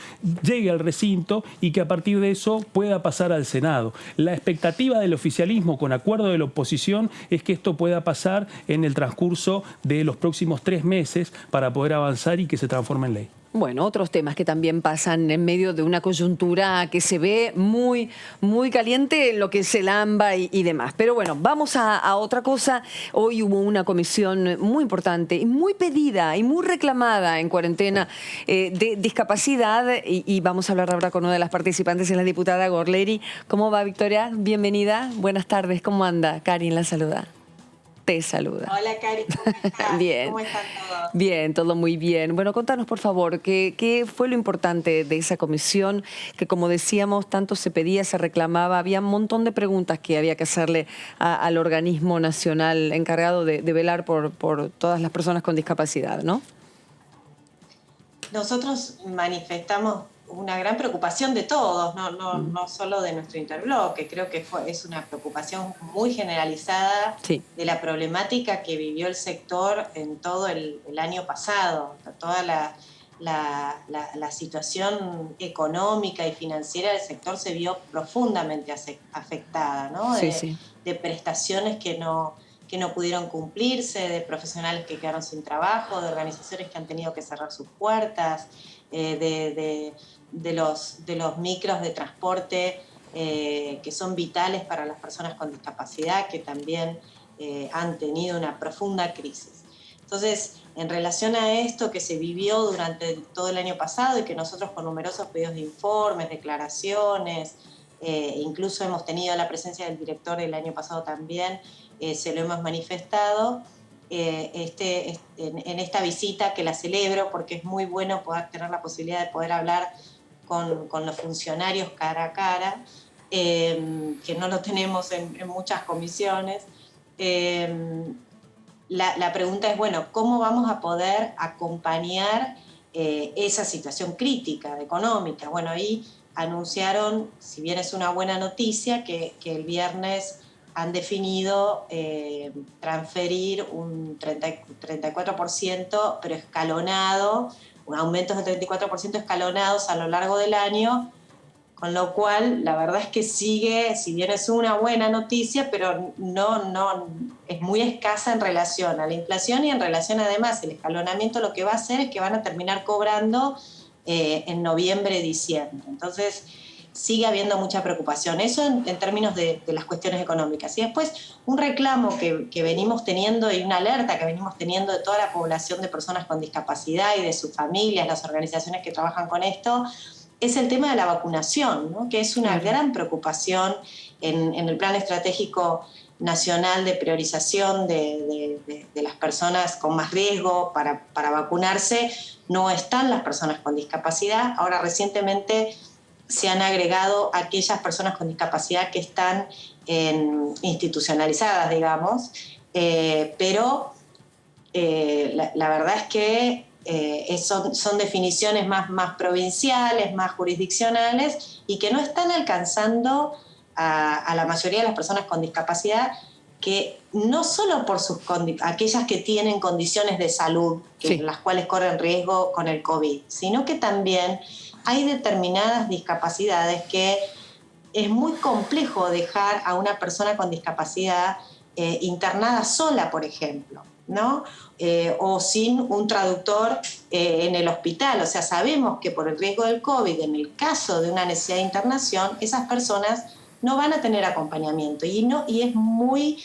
llegue al recinto y que a partir de eso pueda pasar al Senado. La expectativa del oficialismo, con acuerdo de la oposición, es que esto pueda pasar en el transcurso de los próximos 3 meses para poder avanzar y que se transforme en ley. Bueno, otros temas que también pasan en medio de una coyuntura que se ve muy, muy caliente, lo que es el AMBA y demás. Pero bueno, vamos a otra cosa. Hoy hubo una comisión muy importante y muy pedida y muy reclamada en cuarentena de discapacidad y vamos a hablar ahora con una de las participantes, es la diputada Gorleri. ¿Cómo va, Victoria? Bienvenida. Buenas tardes. ¿Cómo anda? Karin la saluda. Te saluda. Hola, Cari, ¿cómo estás? Bien. ¿Cómo están todos? Bien, todo muy bien. Bueno, contanos, por favor, ¿qué fue lo importante de esa comisión? Que, como decíamos, tanto se pedía, se reclamaba, había un montón de preguntas que había que hacerle al organismo nacional encargado de velar por todas las personas con discapacidad, ¿no? Nosotros manifestamos una gran preocupación de todos, no solo de nuestro interbloque. Creo que es una preocupación muy generalizada de la problemática que vivió el sector en todo el año pasado. Toda la situación económica y financiera del sector se vio profundamente afectada, ¿no? De prestaciones que no pudieron cumplirse, de profesionales que quedaron sin trabajo, de organizaciones que han tenido que cerrar sus puertas, de los micros de transporte que son vitales para las personas con discapacidad, que también han tenido una profunda crisis. Entonces, en relación a esto que se vivió durante todo el año pasado y que nosotros con numerosos pedidos de informes, declaraciones, incluso hemos tenido la presencia del director el año pasado también, se lo hemos manifestado, en esta visita que la celebro porque es muy bueno poder tener la posibilidad de poder hablar con los funcionarios cara a cara, que no lo tenemos en muchas comisiones. la pregunta es, bueno, ¿cómo vamos a poder acompañar esa situación crítica económica? Bueno, ahí anunciaron, si bien es una buena noticia, que el viernes han definido transferir un 34%, pero escalonado, un aumento del 34% escalonados a lo largo del año, con lo cual la verdad es que sigue, si bien es una buena noticia, pero no es muy escasa en relación a la inflación y en relación además el escalonamiento lo que va a hacer es que van a terminar cobrando en noviembre, diciembre. Entonces sigue habiendo mucha preocupación. Eso en términos de las cuestiones económicas. Y después un reclamo que venimos teniendo y una alerta que venimos teniendo de toda la población de personas con discapacidad y de sus familias, las organizaciones que trabajan con esto, es el tema de la vacunación, ¿no? Que es una gran preocupación en el Plan Estratégico Nacional de Priorización de las personas con más riesgo para vacunarse. No están las personas con discapacidad. Ahora recientemente se han agregado aquellas personas con discapacidad que están institucionalizadas, digamos, pero la verdad es que son definiciones más provinciales, más jurisdiccionales y que no están alcanzando a la mayoría de las personas con discapacidad, que no solo por aquellas que tienen condiciones de salud, las cuales corren riesgo con el COVID, sino que también hay determinadas discapacidades que es muy complejo dejar a una persona con discapacidad internada sola, por ejemplo, ¿no? O sin un traductor en el hospital. O sea, sabemos que por el riesgo del COVID, en el caso de una necesidad de internación, esas personas no van a tener acompañamiento y es muy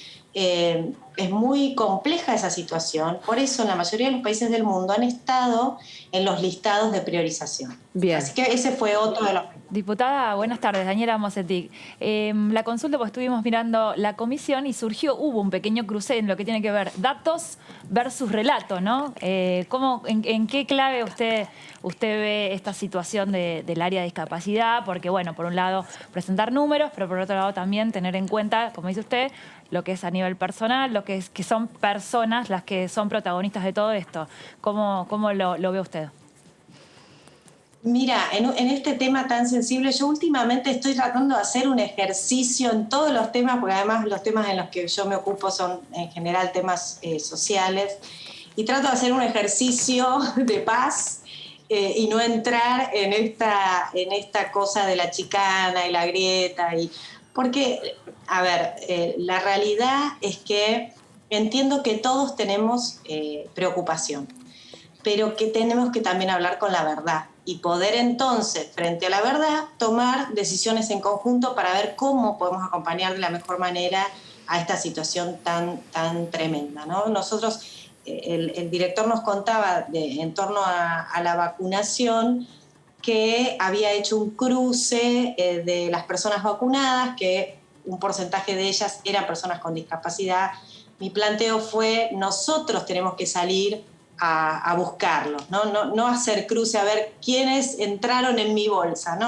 compleja esa situación. Por eso en la mayoría de los países del mundo han estado en los listados de priorización. Bien. Así que ese fue otro de los... Diputada, buenas tardes, Daniela Mosetic. La consulta, pues estuvimos mirando la comisión y hubo un pequeño cruce en lo que tiene que ver datos versus relato, ¿no? ¿En qué clave usted ve esta situación del área de discapacidad? Porque, bueno, por un lado presentar números, pero por otro lado también tener en cuenta, como dice usted, lo que es a nivel personal, que son personas las que son protagonistas de todo esto. ¿Cómo lo ve usted? Mira, en este tema tan sensible, yo últimamente estoy tratando de hacer un ejercicio en todos los temas, porque además los temas en los que yo me ocupo son en general temas sociales, y trato de hacer un ejercicio de paz y no entrar en esta cosa de la chicana y la grieta. Porque, a ver, la realidad es que entiendo que todos tenemos preocupación, pero que tenemos que también hablar con la verdad y poder entonces, frente a la verdad, tomar decisiones en conjunto para ver cómo podemos acompañar de la mejor manera a esta situación tan tremenda, ¿no? Nosotros, el director nos contaba en torno a la vacunación, que había hecho un cruce de las personas vacunadas, que un porcentaje de ellas eran personas con discapacidad. Mi planteo fue, nosotros tenemos que salir a buscarlos, no hacer cruce a ver quiénes entraron en mi bolsa,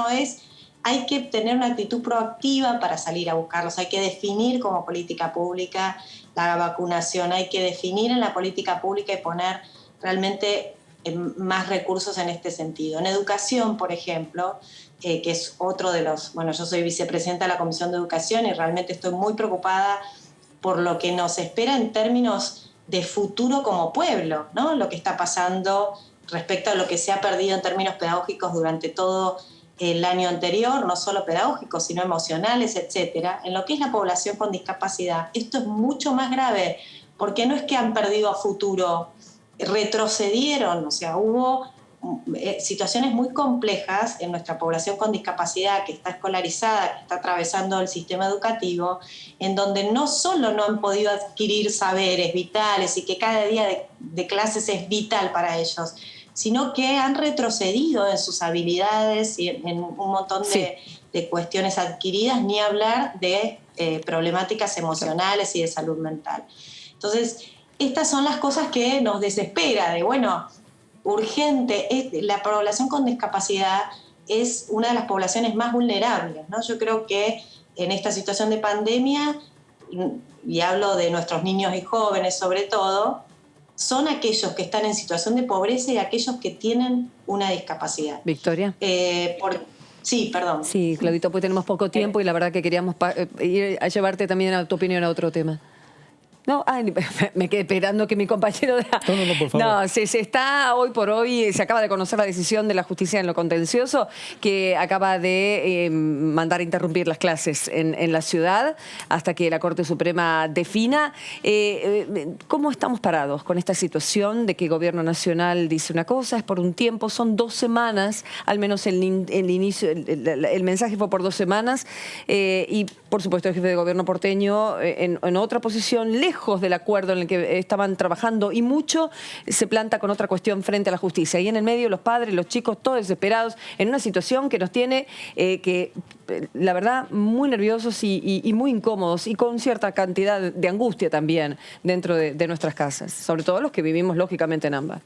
hay que tener una actitud proactiva para salir a buscarlos, hay que definir como política pública la vacunación, hay que definir en la política pública y poner realmente más recursos en este sentido. En educación, por ejemplo, que es otro de los... Bueno, yo soy vicepresidenta de la Comisión de Educación y realmente estoy muy preocupada por lo que nos espera en términos de futuro como pueblo, ¿no? Lo que está pasando respecto a lo que se ha perdido en términos pedagógicos durante todo el año anterior, no solo pedagógicos, sino emocionales, etcétera. En lo que es la población con discapacidad, esto es mucho más grave, porque no es que han perdido a futuro, retrocedieron, o sea, hubo situaciones muy complejas en nuestra población con discapacidad que está escolarizada, que está atravesando el sistema educativo, en donde no solo no han podido adquirir saberes vitales y que cada día de clases es vital para ellos, sino que han retrocedido en sus habilidades y en un montón de cuestiones adquiridas, ni hablar de problemáticas emocionales y de salud mental. Entonces, estas son las cosas que nos desespera, urgente. La población con discapacidad es una de las poblaciones más vulnerables, ¿no? Yo creo que en esta situación de pandemia y hablo de nuestros niños y jóvenes sobre todo, son aquellos que están en situación de pobreza y aquellos que tienen una discapacidad. Victoria. Sí, perdón. Sí, Claudito, pues tenemos poco tiempo y la verdad que queríamos ir a llevarte también a tu opinión a otro tema. No, me quedé esperando que mi compañero... No, por favor. No, se está hoy por hoy, se acaba de conocer la decisión de la justicia en lo contencioso, que acaba de mandar a interrumpir las clases en la ciudad hasta que la Corte Suprema defina. ¿Cómo estamos parados con esta situación de que el Gobierno Nacional dice una cosa, es por un tiempo, son 2 semanas, al menos el inicio, el mensaje fue por 2 semanas, y por supuesto el jefe de gobierno porteño en otra posición, lejos del acuerdo en el que estaban trabajando, y mucho se planta con otra cuestión frente a la justicia. Y en el medio los padres, los chicos, todos desesperados, en una situación que nos tiene, la verdad, muy nerviosos y muy incómodos, y con cierta cantidad de angustia también dentro de nuestras casas, sobre todo los que vivimos lógicamente en ambas.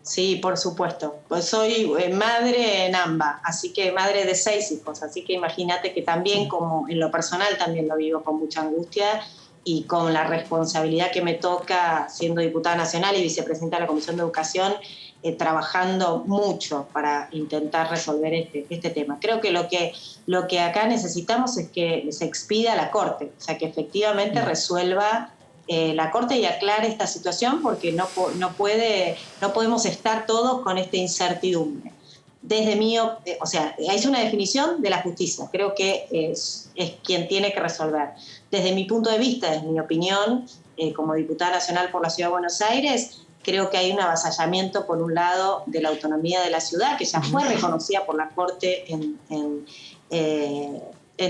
Sí, por supuesto. Pues soy madre en AMBA, así que madre de 6 hijos, así que imagínate que también, como en lo personal, también lo vivo con mucha angustia y con la responsabilidad que me toca siendo diputada nacional y vicepresidenta de la Comisión de Educación, trabajando mucho para intentar resolver este tema. Creo que lo que acá necesitamos es que se expida la Corte, o sea, que efectivamente resuelva la Corte y aclare esta situación, porque no podemos estar todos con esta incertidumbre. Desde mí, o sea, es una definición de la justicia, creo que es quien tiene que resolver. Desde mi punto de vista, desde mi opinión, como diputada nacional por la Ciudad de Buenos Aires, creo que hay un avasallamiento, por un lado, de la autonomía de la ciudad, que ya fue reconocida por la Corte en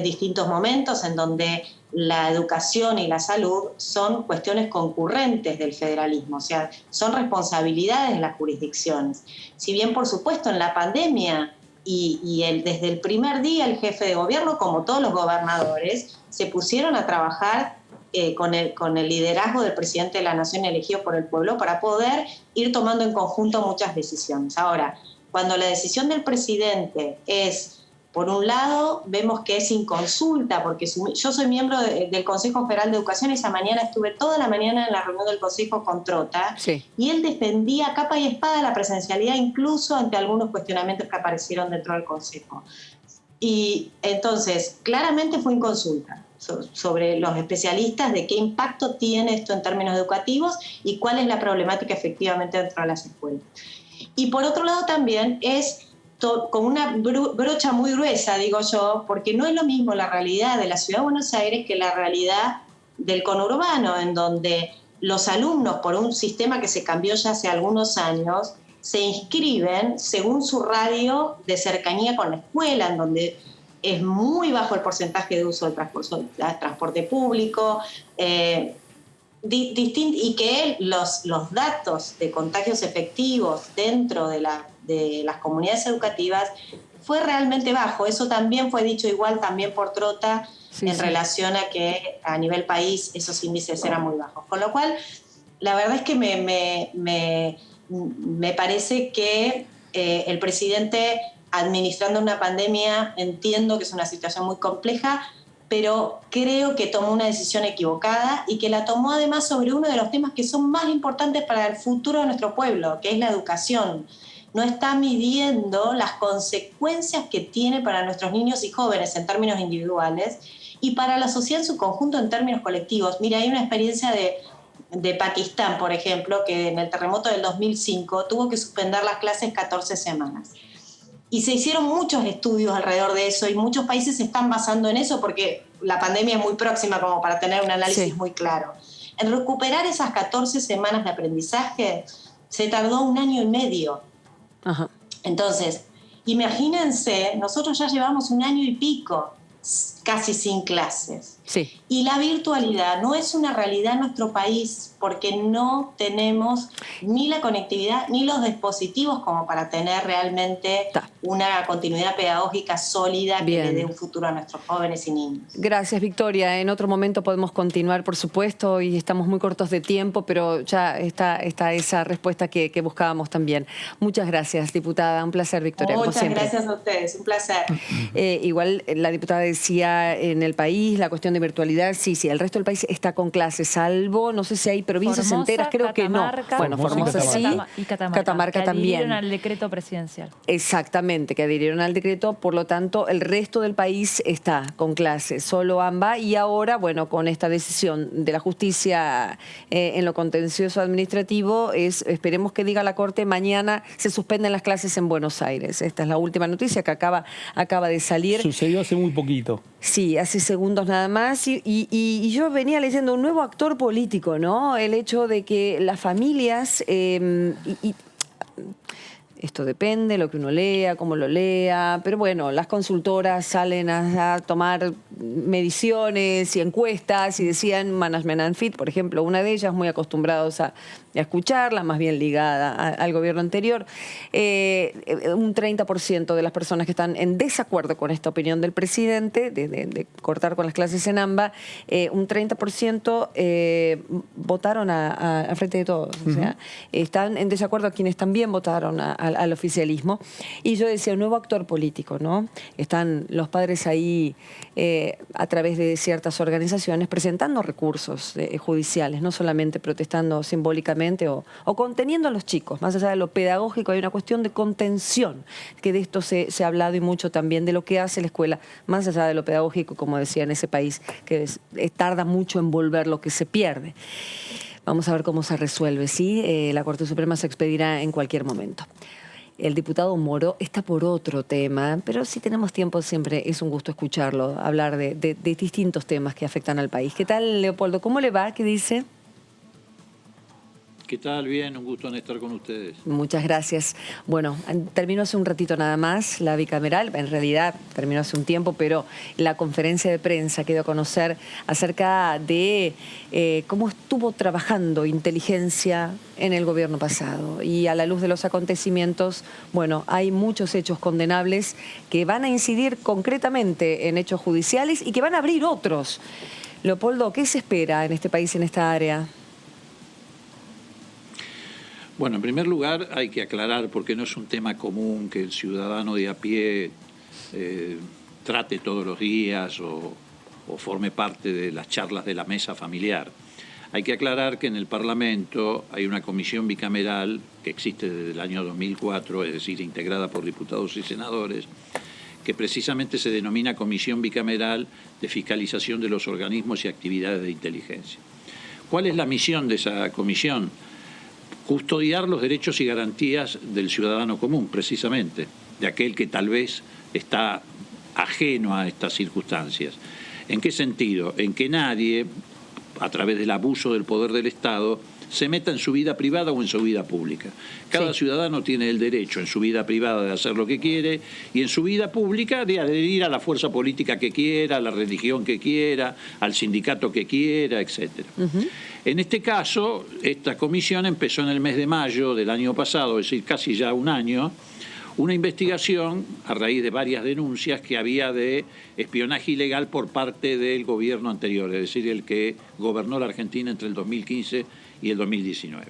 distintos momentos, en donde la educación y la salud son cuestiones concurrentes del federalismo, o sea, son responsabilidades de las jurisdicciones. Si bien, por supuesto, en la pandemia desde el primer día el jefe de gobierno, como todos los gobernadores, se pusieron a trabajar con el liderazgo del presidente de la Nación elegido por el pueblo para poder ir tomando en conjunto muchas decisiones. Ahora, cuando la decisión del presidente es... Por un lado, vemos que es sin consulta, porque yo soy miembro del Consejo Federal de Educación y esa mañana estuve toda la mañana en la reunión del Consejo con Trota, sí. Y él defendía capa y espada la presencialidad, incluso ante algunos cuestionamientos que aparecieron dentro del Consejo. Y entonces, claramente fue en consulta sobre los especialistas de qué impacto tiene esto en términos educativos y cuál es la problemática efectivamente dentro de las escuelas. Y por otro lado también es... con una brocha muy gruesa, digo yo, porque no es lo mismo la realidad de la Ciudad de Buenos Aires que la realidad del conurbano, en donde los alumnos, por un sistema que se cambió ya hace algunos años, se inscriben según su radio de cercanía con la escuela, en donde es muy bajo el porcentaje de uso del transporte público, y que los datos de contagios efectivos dentro de las comunidades educativas fue realmente bajo. Eso también fue dicho igual también por Trota, en relación a que a nivel país esos índices eran muy bajos. Con lo cual, la verdad es que me parece que el presidente, administrando una pandemia, entiendo que es una situación muy compleja, pero creo que tomó una decisión equivocada y que la tomó además sobre uno de los temas que son más importantes para el futuro de nuestro pueblo, que es la educación. No está midiendo las consecuencias que tiene para nuestros niños y jóvenes en términos individuales y para la sociedad en su conjunto en términos colectivos. Mira, hay una experiencia de Pakistán, por ejemplo, que en el terremoto del 2005 tuvo que suspender las clases 14 semanas. Y se hicieron muchos estudios alrededor de eso y muchos países se están basando en eso porque la pandemia es muy próxima como para tener un análisis muy claro. En recuperar esas 14 semanas de aprendizaje se tardó 1 año y medio. Ajá. Entonces, imagínense, nosotros ya llevamos 1 año y pico casi sin clases. Sí. Y la virtualidad no es una realidad en nuestro país porque no tenemos ni la conectividad ni los dispositivos como para tener realmente una continuidad pedagógica sólida que le dé un futuro a nuestros jóvenes y niños. Gracias, Victoria. En otro momento podemos continuar, por supuesto, y estamos muy cortos de tiempo, pero ya está esa respuesta que buscábamos también. Muchas gracias, diputada. Un placer, Victoria. Muchas gracias a ustedes. Un placer. Igual la diputada decía espera en el país, la cuestión de virtualidad, sí, el resto del país está con clases, salvo, no sé si hay provincias Formosa, enteras, creo Catamarca, que no. Bueno, Formosa sí, y Catamarca que también. adhirieron al decreto presidencial. Exactamente, que adhirieron al decreto, por lo tanto, el resto del país está con clases, solo AMBA, y ahora, bueno, con esta decisión de la justicia en lo contencioso administrativo, esperemos que diga la Corte, mañana se suspenden las clases en Buenos Aires. Esta es la última noticia que acaba de salir. Sucedió hace muy poquito. Sí, hace segundos nada más. Y yo venía leyendo un nuevo actor político, ¿no? El hecho de que las familias... esto depende, lo que uno lea, cómo lo lea, pero bueno, las consultoras salen a tomar mediciones y encuestas y decían Management and Fit, por ejemplo, una de ellas, muy acostumbrados a escucharla, más bien ligada al gobierno anterior. Un 30% de las personas que están en desacuerdo con esta opinión del presidente de cortar con las clases en AMBA, un 30% votaron a Frente de Todos. O sea, están en desacuerdo a quienes también votaron al oficialismo. Y yo decía, un nuevo actor político, ¿no? Están los padres ahí a través de ciertas organizaciones presentando recursos judiciales, no solamente protestando simbólicamente o conteniendo a los chicos. Más allá de lo pedagógico, hay una cuestión de contención, que de esto se ha hablado y mucho también, de lo que hace la escuela, más allá de lo pedagógico, como decía, en ese país, que tarda mucho en volver lo que se pierde. Vamos a ver cómo se resuelve, ¿sí? La Corte Suprema se expedirá en cualquier momento. El diputado Moro está por otro tema, pero si tenemos tiempo siempre es un gusto escucharlo, hablar de distintos temas que afectan al país. ¿Qué tal, Leopoldo? ¿Cómo le va? ¿Qué dice? ¿Qué tal? Bien, un gusto en estar con ustedes. Muchas gracias. Bueno, terminó hace un ratito nada más la bicameral, en realidad terminó hace un tiempo, pero la conferencia de prensa que dio a conocer acerca de cómo estuvo trabajando inteligencia en el gobierno pasado. Y a la luz de los acontecimientos, bueno, hay muchos hechos condenables que van a incidir concretamente en hechos judiciales y que van a abrir otros. Leopoldo, ¿qué se espera en este país, en esta área? Bueno, en primer lugar hay que aclarar, porque no es un tema común que el ciudadano de a pie trate todos los días o forme parte de las charlas de la mesa familiar. Hay que aclarar que en el Parlamento hay una comisión bicameral que existe desde el año 2004, es decir, integrada por diputados y senadores, que precisamente se denomina Comisión Bicameral de Fiscalización de los Organismos y Actividades de Inteligencia. ¿Cuál es la misión de esa comisión? Custodiar los derechos y garantías del ciudadano común, precisamente, de aquel que tal vez está ajeno a estas circunstancias. ¿En qué sentido? En que nadie, a través del abuso del poder del Estado, se meta en su vida privada o en su vida pública. Cada ciudadano tiene el derecho en su vida privada de hacer lo que quiere y en su vida pública de adherir a la fuerza política que quiera, a la religión que quiera, al sindicato que quiera, etc. En este caso, esta comisión empezó en el mes de mayo del año pasado, es decir, casi ya un año, una investigación a raíz de varias denuncias que había de espionaje ilegal por parte del gobierno anterior, es decir, el que gobernó la Argentina entre el 2015 y el 2019.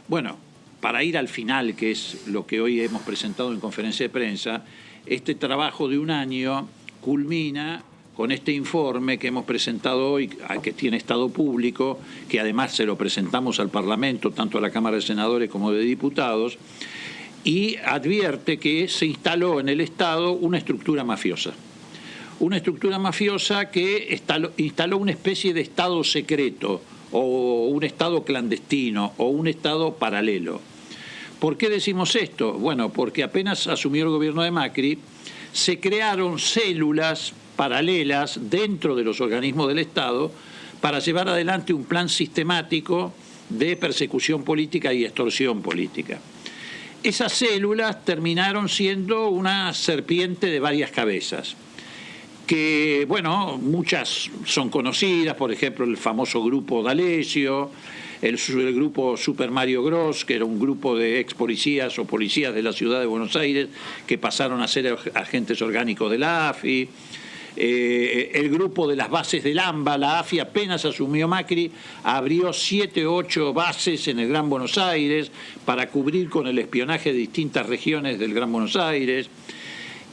Bueno, para ir al final, que es lo que hoy hemos presentado en conferencia de prensa, este trabajo de un año culmina con este informe que hemos presentado hoy, que tiene estado público, que además se lo presentamos al Parlamento, tanto a la Cámara de Senadores como de Diputados, y advierte que se instaló en el Estado una estructura mafiosa. Una estructura mafiosa que instaló una especie de Estado secreto, o un Estado clandestino, o un Estado paralelo. ¿Por qué decimos esto? Bueno, porque apenas asumió el gobierno de Macri, se crearon células paralelas dentro de los organismos del Estado para llevar adelante un plan sistemático de persecución política y extorsión política. Esas células terminaron siendo una serpiente de varias cabezas, que, bueno, muchas son conocidas, por ejemplo, el famoso grupo D'Alessio, el grupo Super Mario Bros, que era un grupo de ex policías o policías de la ciudad de Buenos Aires que pasaron a ser agentes orgánicos de la AFI, el grupo de las bases del AMBA. La AFI apenas asumió Macri, abrió 7 o 8 bases en el Gran Buenos Aires para cubrir con el espionaje de distintas regiones del Gran Buenos Aires.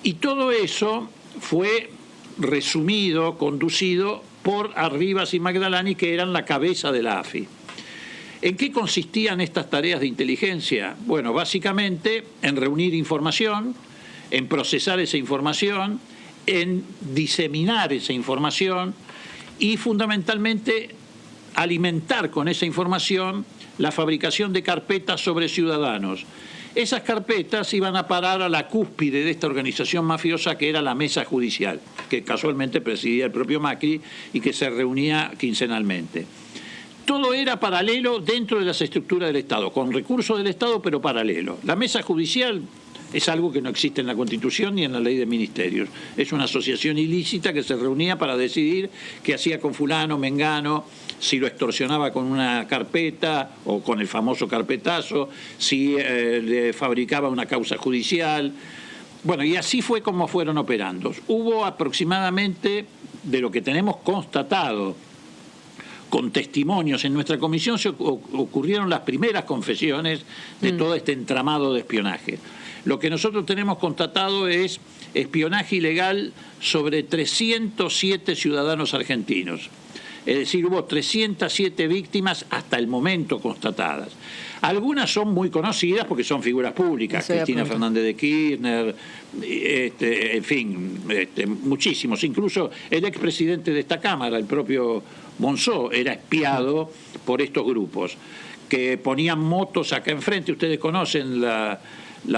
Y todo eso fue resumido, conducido por Arribas y Magdalani, que eran la cabeza de la AFI. ¿En qué consistían estas tareas de inteligencia? Bueno, básicamente en reunir información, en procesar esa información, en diseminar esa información y fundamentalmente alimentar con esa información la fabricación de carpetas sobre ciudadanos. Esas carpetas iban a parar a la cúspide de esta organización mafiosa que era la mesa judicial, que casualmente presidía el propio Macri y que se reunía quincenalmente. Todo era paralelo dentro de las estructuras del Estado, con recursos del Estado, pero paralelo. La mesa judicial es algo que no existe en la Constitución ni en la ley de ministerios. Es una asociación ilícita que se reunía para decidir qué hacía con fulano, mengano, si lo extorsionaba con una carpeta o con el famoso carpetazo, si le fabricaba una causa judicial. Bueno, y así fue como fueron operando. Hubo aproximadamente, de lo que tenemos constatado, con testimonios en nuestra comisión, se ocurrieron las primeras confesiones de todo este entramado de espionaje. Lo que nosotros tenemos constatado es espionaje ilegal sobre 307 ciudadanos argentinos. Es decir, hubo 307 víctimas hasta el momento constatadas. Algunas son muy conocidas porque son figuras públicas, Cristina Fernández de Kirchner, en fin, muchísimos. Incluso el expresidente de esta Cámara, el propio Monzó, era espiado por estos grupos que ponían motos acá enfrente. Ustedes conocen la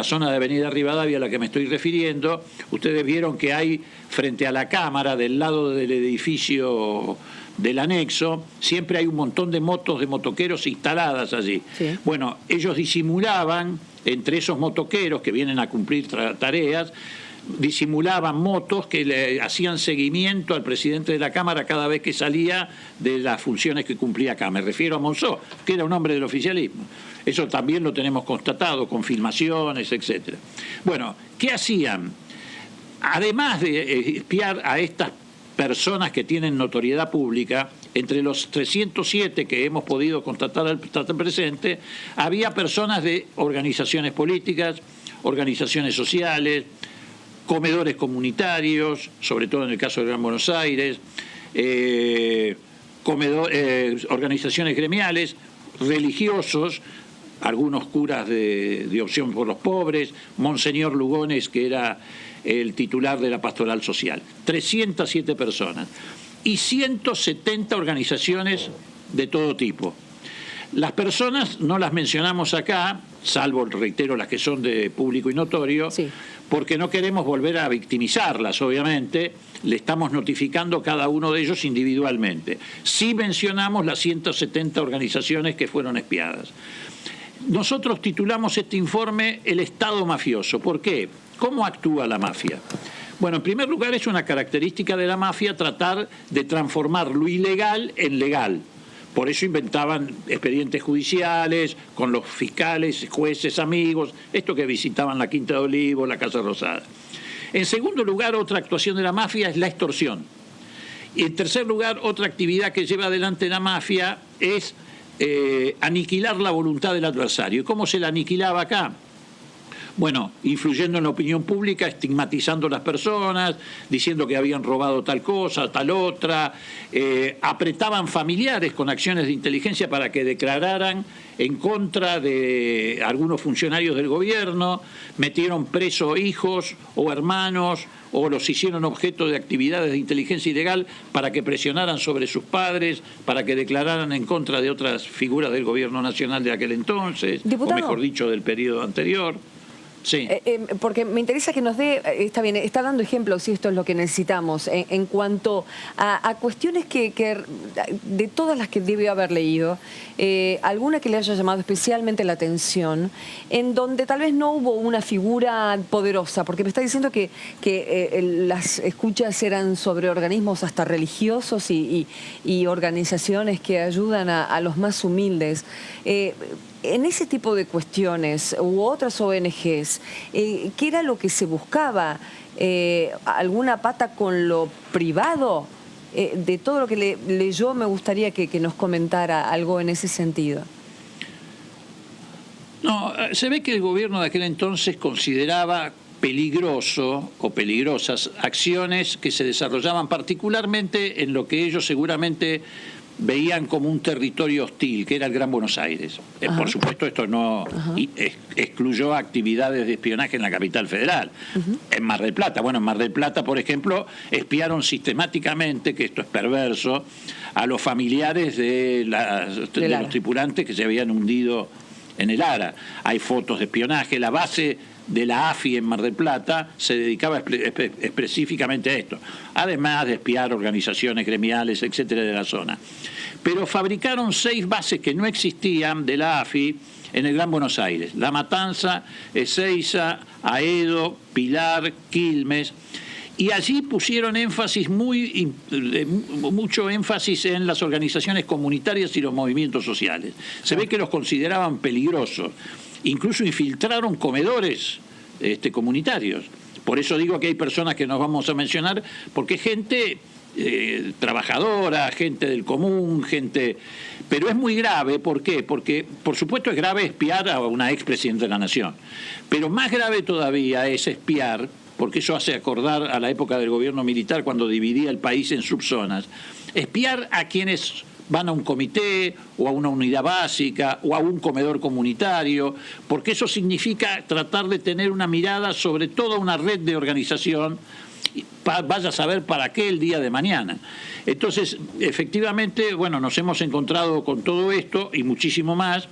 zona de Avenida Rivadavia a la que me estoy refiriendo. Ustedes vieron que hay frente a la Cámara, del lado del edificio del anexo, siempre hay un montón de motos de motoqueros instaladas allí. Sí. Bueno, ellos disimulaban, entre esos motoqueros que vienen a cumplir tareas, disimulaban motos que le hacían seguimiento al presidente de la Cámara cada vez que salía de las funciones que cumplía acá. Me refiero a Monzó, que era un hombre del oficialismo. Eso también lo tenemos constatado, con filmaciones, etc. Bueno, ¿qué hacían? Además de espiar a estas personas que tienen notoriedad pública, entre los 307 que hemos podido constatar al presente, había personas de organizaciones políticas, organizaciones sociales, comedores comunitarios, sobre todo en el caso de Gran Buenos Aires, organizaciones gremiales, religiosos, algunos curas de Opción por los Pobres, Monseñor Lugones, que era el titular de la Pastoral Social. 307 personas y 170 organizaciones de todo tipo. Las personas no las mencionamos acá, salvo, reitero, las que son de público y notorio, sí, porque no queremos volver a victimizarlas, obviamente. Le estamos notificando cada uno de ellos individualmente. Sí mencionamos las 170 organizaciones que fueron espiadas. Nosotros titulamos este informe El Estado Mafioso. ¿Por qué? ¿Cómo actúa la mafia? Bueno, en primer lugar, es una característica de la mafia tratar de transformar lo ilegal en legal. Por eso inventaban expedientes judiciales con los fiscales, jueces, amigos, esto que visitaban la Quinta de Olivos, la Casa Rosada. En segundo lugar, otra actuación de la mafia es la extorsión. Y en tercer lugar, otra actividad que lleva adelante la mafia es aniquilar la voluntad del adversario. ¿Y cómo se la aniquilaba acá? Bueno, influyendo en la opinión pública, estigmatizando a las personas, diciendo que habían robado tal cosa, tal otra, apretaban familiares con acciones de inteligencia para que declararan en contra de algunos funcionarios del gobierno, metieron presos hijos o hermanos, o los hicieron objeto de actividades de inteligencia ilegal para que presionaran sobre sus padres, para que declararan en contra de otras figuras del gobierno nacional de aquel entonces, Diputado, o mejor dicho, del periodo anterior. Sí. Porque me interesa que nos dé, está bien, está dando ejemplos y esto es lo que necesitamos, en cuanto a cuestiones que de todas las que debe haber leído, alguna que le haya llamado especialmente la atención, en donde tal vez no hubo una figura poderosa, porque me está diciendo que las escuchas eran sobre organismos hasta religiosos y organizaciones que ayudan a los más humildes. En ese tipo de cuestiones u otras ONGs, ¿qué era lo que se buscaba? ¿Alguna pata con lo privado? De todo lo que leyó, me gustaría que nos comentara algo en ese sentido. No, se ve que el gobierno de aquel entonces consideraba peligroso o peligrosas acciones que se desarrollaban particularmente en lo que ellos seguramente veían como un territorio hostil, que era el Gran Buenos Aires. Por supuesto, esto no excluyó actividades de espionaje en la capital federal. En Mar del Plata, en Mar del Plata, por ejemplo, espiaron sistemáticamente, que esto es perverso, a los familiares de los tripulantes que se habían hundido en el Ara. Hay fotos de espionaje. La base de la AFI en Mar del Plata se dedicaba específicamente a esto, además de espiar organizaciones gremiales, etcétera, de la zona. Pero fabricaron 6 bases que no existían de la AFI en el Gran Buenos Aires: La Matanza, Ezeiza, Aedo, Pilar, Quilmes. Y allí pusieron mucho énfasis en las organizaciones comunitarias y los movimientos sociales. Se ve que los consideraban peligrosos. Incluso infiltraron comedores comunitarios. Por eso digo que hay personas que nos vamos a mencionar, porque gente trabajadora, gente del común, Pero es muy grave, ¿por qué? Porque, por supuesto, es grave espiar a una expresidenta de la Nación. Pero más grave todavía es espiar, porque eso hace acordar a la época del gobierno militar cuando dividía el país en subzonas, espiar a quienes van a un comité o a una unidad básica o a un comedor comunitario, porque eso significa tratar de tener una mirada sobre toda una red de organización, vaya a saber para qué el día de mañana. Entonces, efectivamente, nos hemos encontrado con todo esto y muchísimo más.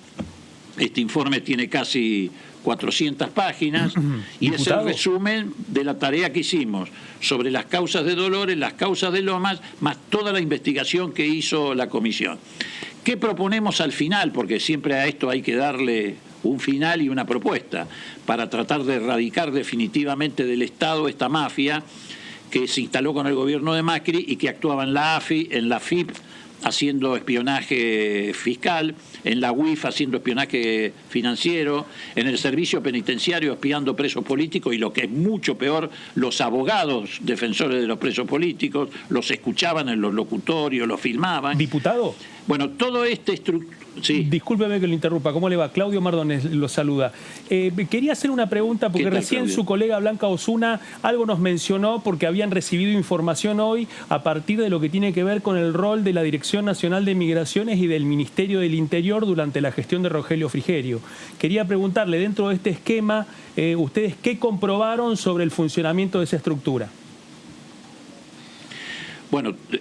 Este informe tiene casi 400 páginas y es el resumen de la tarea que hicimos sobre las causas de Dolores, las causas de Lomas, más toda la investigación que hizo la comisión. ¿Qué proponemos al final? Porque siempre a esto hay que darle un final y una propuesta para tratar de erradicar definitivamente del Estado esta mafia que se instaló con el gobierno de Macri y que actuaba en la AFI, en la FIP, haciendo espionaje fiscal, en la UIF haciendo espionaje financiero, en el servicio penitenciario espiando presos políticos y, lo que es mucho peor, los abogados defensores de los presos políticos los escuchaban en los locutorios, los filmaban. ¿Diputado? Todo sí. Discúlpeme que lo interrumpa. ¿Cómo le va? Claudio Mardones lo saluda. Quería hacer una pregunta porque recién Claudio? Su colega Blanca Osuna algo nos mencionó porque habían recibido información hoy a partir de lo que tiene que ver con el rol de la Dirección Nacional de Migraciones y del Ministerio del Interior durante la gestión de Rogelio Frigerio. Quería preguntarle, dentro de este esquema, ¿ustedes qué comprobaron sobre el funcionamiento de esa estructura?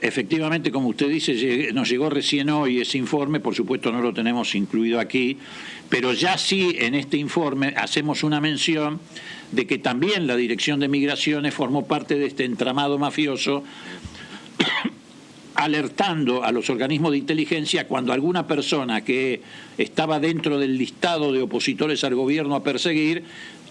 Efectivamente, como usted dice, nos llegó recién hoy ese informe, por supuesto no lo tenemos incluido aquí, pero ya sí en este informe hacemos una mención de que también la Dirección de Migraciones formó parte de este entramado mafioso, alertando a los organismos de inteligencia cuando alguna persona que estaba dentro del listado de opositores al gobierno a perseguir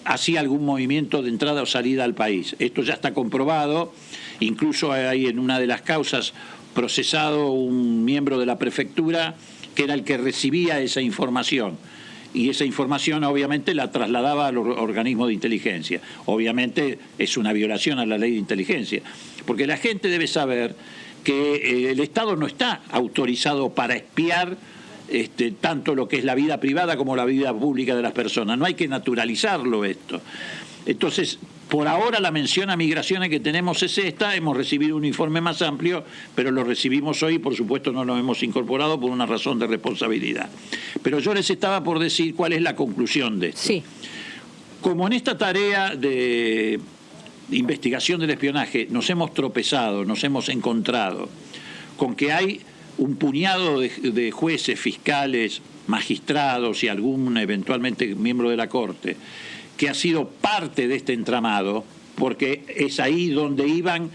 hacía algún movimiento de entrada o salida al país. Esto ya está comprobado. Incluso hay en una de las causas procesado un miembro de la prefectura que era el que recibía esa información. Y esa información obviamente la trasladaba a los organismos de inteligencia. Obviamente es una violación a la ley de inteligencia. Porque la gente debe saber que el Estado no está autorizado para espiar tanto lo que es la vida privada como la vida pública de las personas. No hay que naturalizarlo esto. Entonces, por ahora la mención a migraciones que tenemos es esta. Hemos recibido un informe más amplio, pero lo recibimos hoy y por supuesto no lo hemos incorporado por una razón de responsabilidad. Pero yo les estaba por decir cuál es la conclusión de esto. Sí. Como en esta tarea de investigación del espionaje nos hemos tropezado, nos hemos encontrado con que hay un puñado de jueces, fiscales, magistrados y algún eventualmente miembro de la Corte que ha sido parte de este entramado, porque es ahí donde iban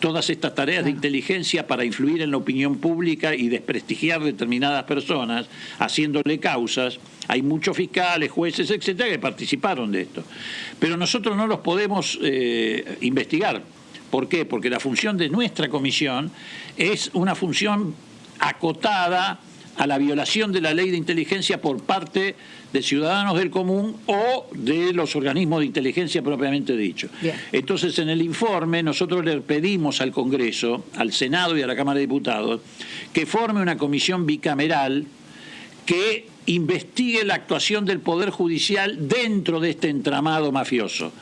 todas estas tareas de inteligencia para influir en la opinión pública y desprestigiar determinadas personas, haciéndole causas. Hay muchos fiscales, jueces, etcétera, que participaron de esto. Pero nosotros no los podemos investigar. ¿Por qué? Porque la función de nuestra comisión es una función acotada a la violación de la ley de inteligencia por parte de ciudadanos del común o de los organismos de inteligencia propiamente dicho. Bien. Entonces, en el informe nosotros le pedimos al Congreso, al Senado y a la Cámara de Diputados que forme una comisión bicameral que investigue la actuación del Poder Judicial dentro de este entramado mafioso.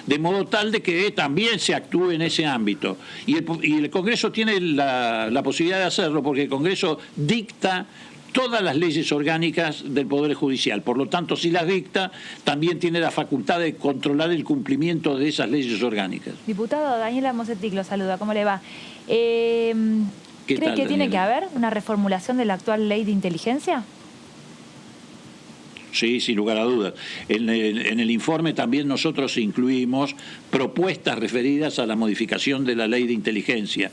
de modo tal de que también se actúe en ese ámbito. Y el Congreso tiene la posibilidad de hacerlo porque el Congreso dicta todas las leyes orgánicas del Poder Judicial. Por lo tanto, si las dicta, también tiene la facultad de controlar el cumplimiento de esas leyes orgánicas. Diputado, Daniela Mosetic lo saluda. ¿Cómo le va? ¿Cree que tiene que haber una reformulación de la actual ley de inteligencia? Sí, sin lugar a dudas. En el informe también nosotros incluimos propuestas referidas a la modificación de la ley de inteligencia.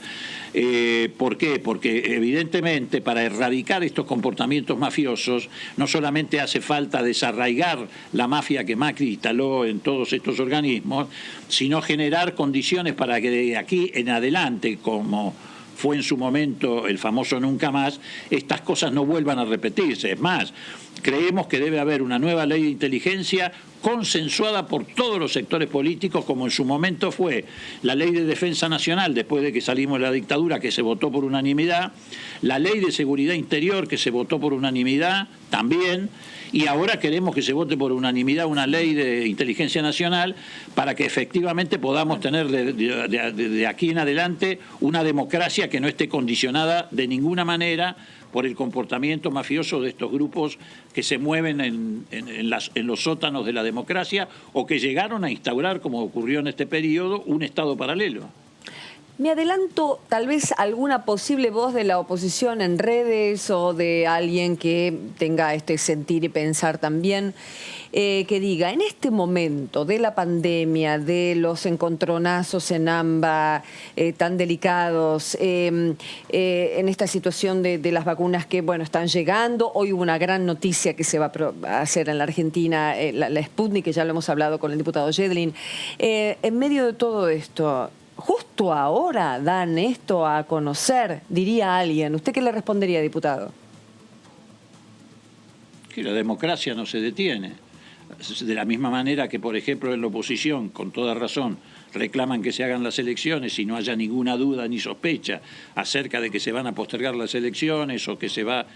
¿Por qué? Porque evidentemente para erradicar estos comportamientos mafiosos no solamente hace falta desarraigar la mafia que Macri instaló en todos estos organismos, sino generar condiciones para que de aquí en adelante, como fue en su momento el famoso Nunca Más, estas cosas no vuelvan a repetirse. Es más, creemos que debe haber una nueva ley de inteligencia consensuada por todos los sectores políticos, como en su momento fue la Ley de Defensa Nacional, después de que salimos de la dictadura, que se votó por unanimidad, la Ley de Seguridad Interior, que se votó por unanimidad también, y ahora queremos que se vote por unanimidad una ley de inteligencia nacional para que efectivamente podamos tener de aquí en adelante una democracia que no esté condicionada de ninguna manera por el comportamiento mafioso de estos grupos que se mueven en los sótanos de la democracia o que llegaron a instaurar, como ocurrió en este periodo, un Estado paralelo. Me adelanto tal vez alguna posible voz de la oposición en redes o de alguien que tenga este sentir y pensar también, que diga, en este momento de la pandemia, de los encontronazos en AMBA tan delicados, en esta situación de las vacunas que bueno están llegando, hoy hubo una gran noticia que se va a hacer en la Argentina, la Sputnik, que ya lo hemos hablado con el diputado Yedlin. En medio de todo esto, justo ahora dan esto a conocer, diría alguien. ¿Usted qué le respondería, diputado? Que la democracia no se detiene. De la misma manera que, por ejemplo, en la oposición, con toda razón, reclaman que se hagan las elecciones y no haya ninguna duda ni sospecha acerca de que se van a postergar las elecciones o que se va...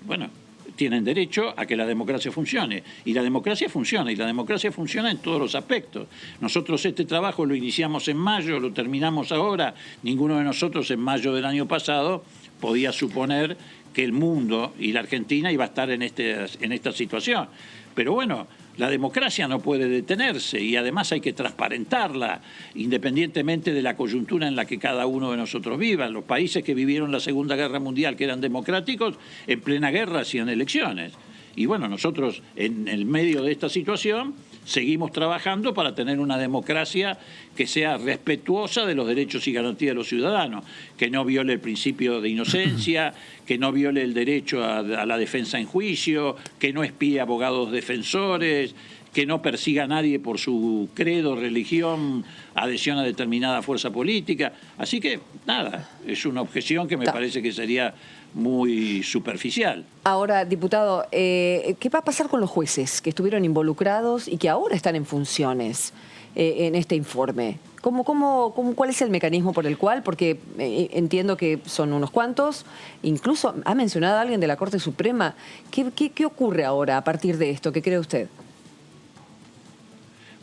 Bueno, tienen derecho a que la democracia funcione. Y la democracia funciona, y la democracia funciona en todos los aspectos. Nosotros este trabajo lo iniciamos en mayo, lo terminamos ahora. Ninguno de nosotros en mayo del año pasado podía suponer que el mundo y la Argentina iba a estar en esta situación. Pero bueno, la democracia no puede detenerse y además hay que transparentarla independientemente de la coyuntura en la que cada uno de nosotros viva. Los países que vivieron la Segunda Guerra Mundial, que eran democráticos, en plena guerra hacían elecciones. Y bueno, nosotros en el medio de esta situación seguimos trabajando para tener una democracia que sea respetuosa de los derechos y garantías de los ciudadanos, que no viole el principio de inocencia, que no viole el derecho a la defensa en juicio, que no espíe abogados defensores, que no persiga a nadie por su credo, religión, adhesión a determinada fuerza política. Así que, nada, es una objeción que me parece que sería muy superficial. Ahora, diputado, ¿qué va a pasar con los jueces que estuvieron involucrados y que ahora están en funciones en este informe? ¿Cuál es el mecanismo por el cual? Porque entiendo que son unos cuantos, incluso ha mencionado a alguien de la Corte Suprema. ¿Qué ocurre ahora a partir de esto? ¿Qué cree usted?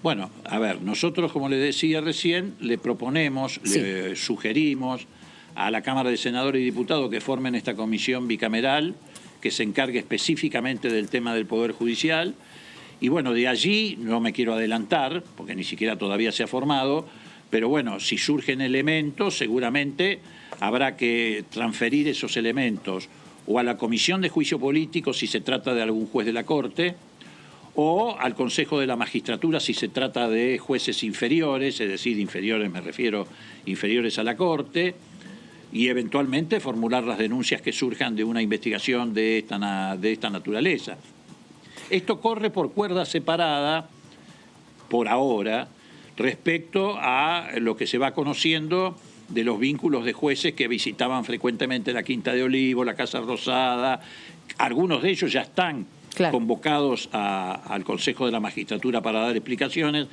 Bueno, a ver, nosotros, como le decía recién, le proponemos, le sugerimos a la Cámara de Senadores y Diputados que formen esta comisión bicameral que se encargue específicamente del tema del Poder Judicial. Y bueno, de allí no me quiero adelantar, porque ni siquiera todavía se ha formado, pero bueno, si surgen elementos, seguramente habrá que transferir esos elementos o a la Comisión de Juicio Político si se trata de algún juez de la Corte, o al Consejo de la Magistratura si se trata de jueces inferiores, es decir, inferiores, me refiero, inferiores a la Corte, y eventualmente formular las denuncias que surjan de una investigación de esta naturaleza. Esto corre por cuerda separada, por ahora, respecto a lo que se va conociendo de los vínculos de jueces que visitaban frecuentemente la Quinta de Olivos, la Casa Rosada. Algunos de ellos ya están convocados al Consejo de la Magistratura para dar explicaciones,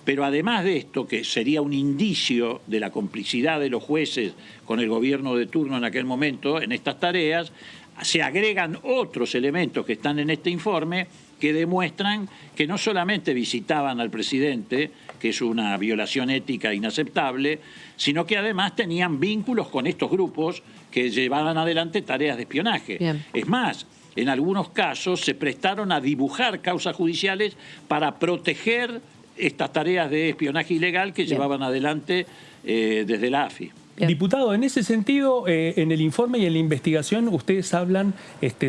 pero además de esto, que sería un indicio de la complicidad de los jueces con el gobierno de turno en aquel momento en estas tareas, se agregan otros elementos que están en este informe que demuestran que no solamente visitaban al presidente, que es una violación ética inaceptable, sino que además tenían vínculos con estos grupos que llevaban adelante tareas de espionaje. Bien. Es más, en algunos casos se prestaron a dibujar causas judiciales para proteger estas tareas de espionaje ilegal que llevaban adelante desde la AFI. Bien. Diputado, en ese sentido, en el informe y en la investigación ustedes hablan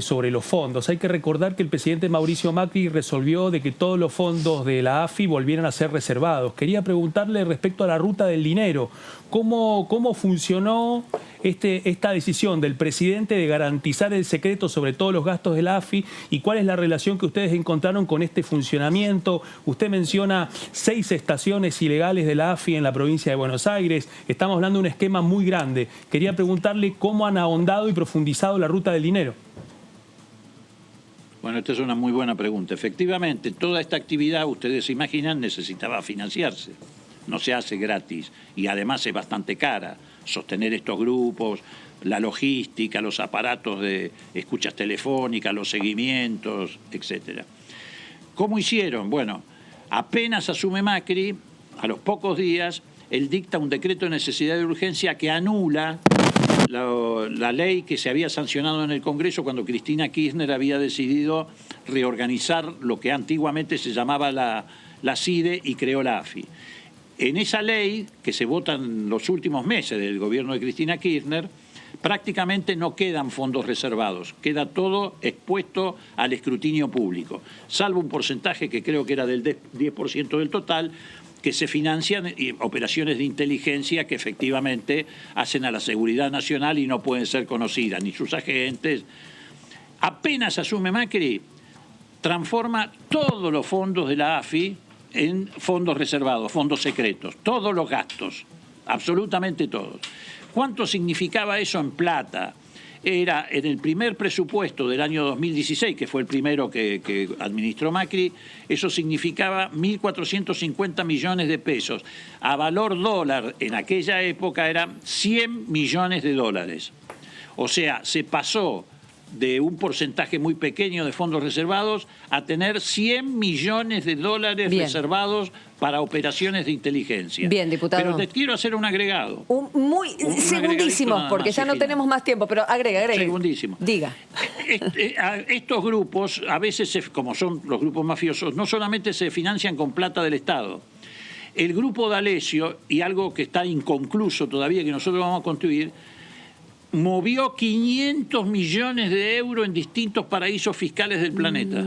sobre los fondos. Hay que recordar que el presidente Mauricio Macri resolvió de que todos los fondos de la AFI volvieran a ser reservados. Quería preguntarle respecto a la ruta del dinero. ¿Cómo funcionó esta decisión del presidente de garantizar el secreto sobre todos los gastos de la AFI y cuál es la relación que ustedes encontraron con este funcionamiento? Usted menciona 6 estaciones ilegales de la AFI en la provincia de Buenos Aires. Estamos hablando de un esquema muy grande. Quería preguntarle cómo han ahondado y profundizado la ruta del dinero. Bueno, esta es una muy buena pregunta. Efectivamente, toda esta actividad, ustedes se imaginan, necesitaba financiarse. No se hace gratis y además es bastante cara sostener estos grupos, la logística, los aparatos de escuchas telefónicas, los seguimientos, etcétera. ¿Cómo hicieron? Bueno, apenas asume Macri, a los pocos días, él dicta un decreto de necesidad de urgencia que anula la ley que se había sancionado en el Congreso cuando Cristina Kirchner había decidido reorganizar lo que antiguamente se llamaba la CIDE y creó la AFI. En esa ley, que se vota en los últimos meses del gobierno de Cristina Kirchner, prácticamente no quedan fondos reservados, queda todo expuesto al escrutinio público, salvo un porcentaje que creo que era del 10% del total, que se financian operaciones de inteligencia que efectivamente hacen a la seguridad nacional y no pueden ser conocidas, ni sus agentes. Apenas asume Macri, transforma todos los fondos de la AFI en fondos reservados, fondos secretos, todos los gastos, absolutamente todos. ¿Cuánto significaba eso en plata? Era en el primer presupuesto del año 2016, que fue el primero que administró Macri, eso significaba 1.450 millones de pesos. A valor dólar, en aquella época eran 100 millones de dólares. O sea, se pasó de un porcentaje muy pequeño de fondos reservados a tener 100 millones de dólares reservados para operaciones de inteligencia. Bien, diputado. Pero te quiero hacer un agregado. Segundísimo, porque ya no tenemos más tiempo, pero agrega. Segundísimo. Diga. Estos grupos, a veces, como son los grupos mafiosos, no solamente se financian con plata del Estado. El grupo D'Alessio, y algo que está inconcluso todavía, que nosotros vamos a construir, movió 500 millones de euros en distintos paraísos fiscales del planeta.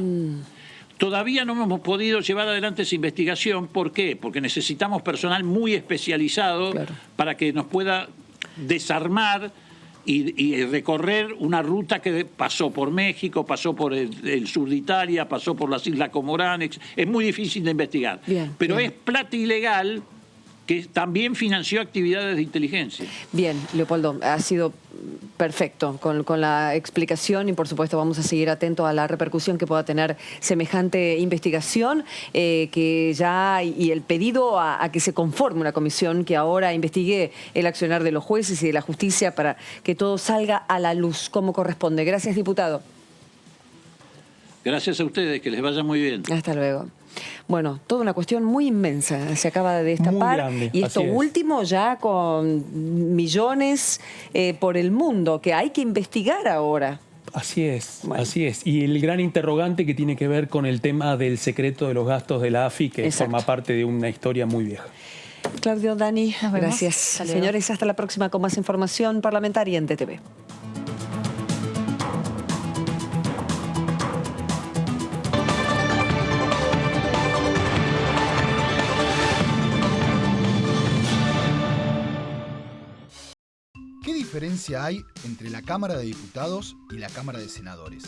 Todavía no hemos podido llevar adelante esa investigación. ¿Por qué? Porque necesitamos personal muy especializado para que nos pueda desarmar y recorrer una ruta que pasó por México, pasó por el sur de Italia, pasó por las Islas Comoranes. Es muy difícil de investigar. Pero es plata ilegal que también financió actividades de inteligencia. Bien, Leopoldo, ha sido perfecto con la explicación y por supuesto vamos a seguir atentos a la repercusión que pueda tener semejante investigación y el pedido a que se conforme una comisión que ahora investigue el accionar de los jueces y de la justicia para que todo salga a la luz como corresponde. Gracias, diputado. Gracias a ustedes, que les vaya muy bien. Hasta luego. Bueno, toda una cuestión muy inmensa se acaba de destapar. Muy grande, y esto último ya con millones por el mundo que hay que investigar ahora. Así es, así es. Y el gran interrogante que tiene que ver con el tema del secreto de los gastos de la AFI, que forma parte de una historia muy vieja. Claudio, Dani, gracias. Señores, hasta la próxima con más información parlamentaria en TTV. ¿Qué diferencia hay entre la Cámara de Diputados y la Cámara de Senadores?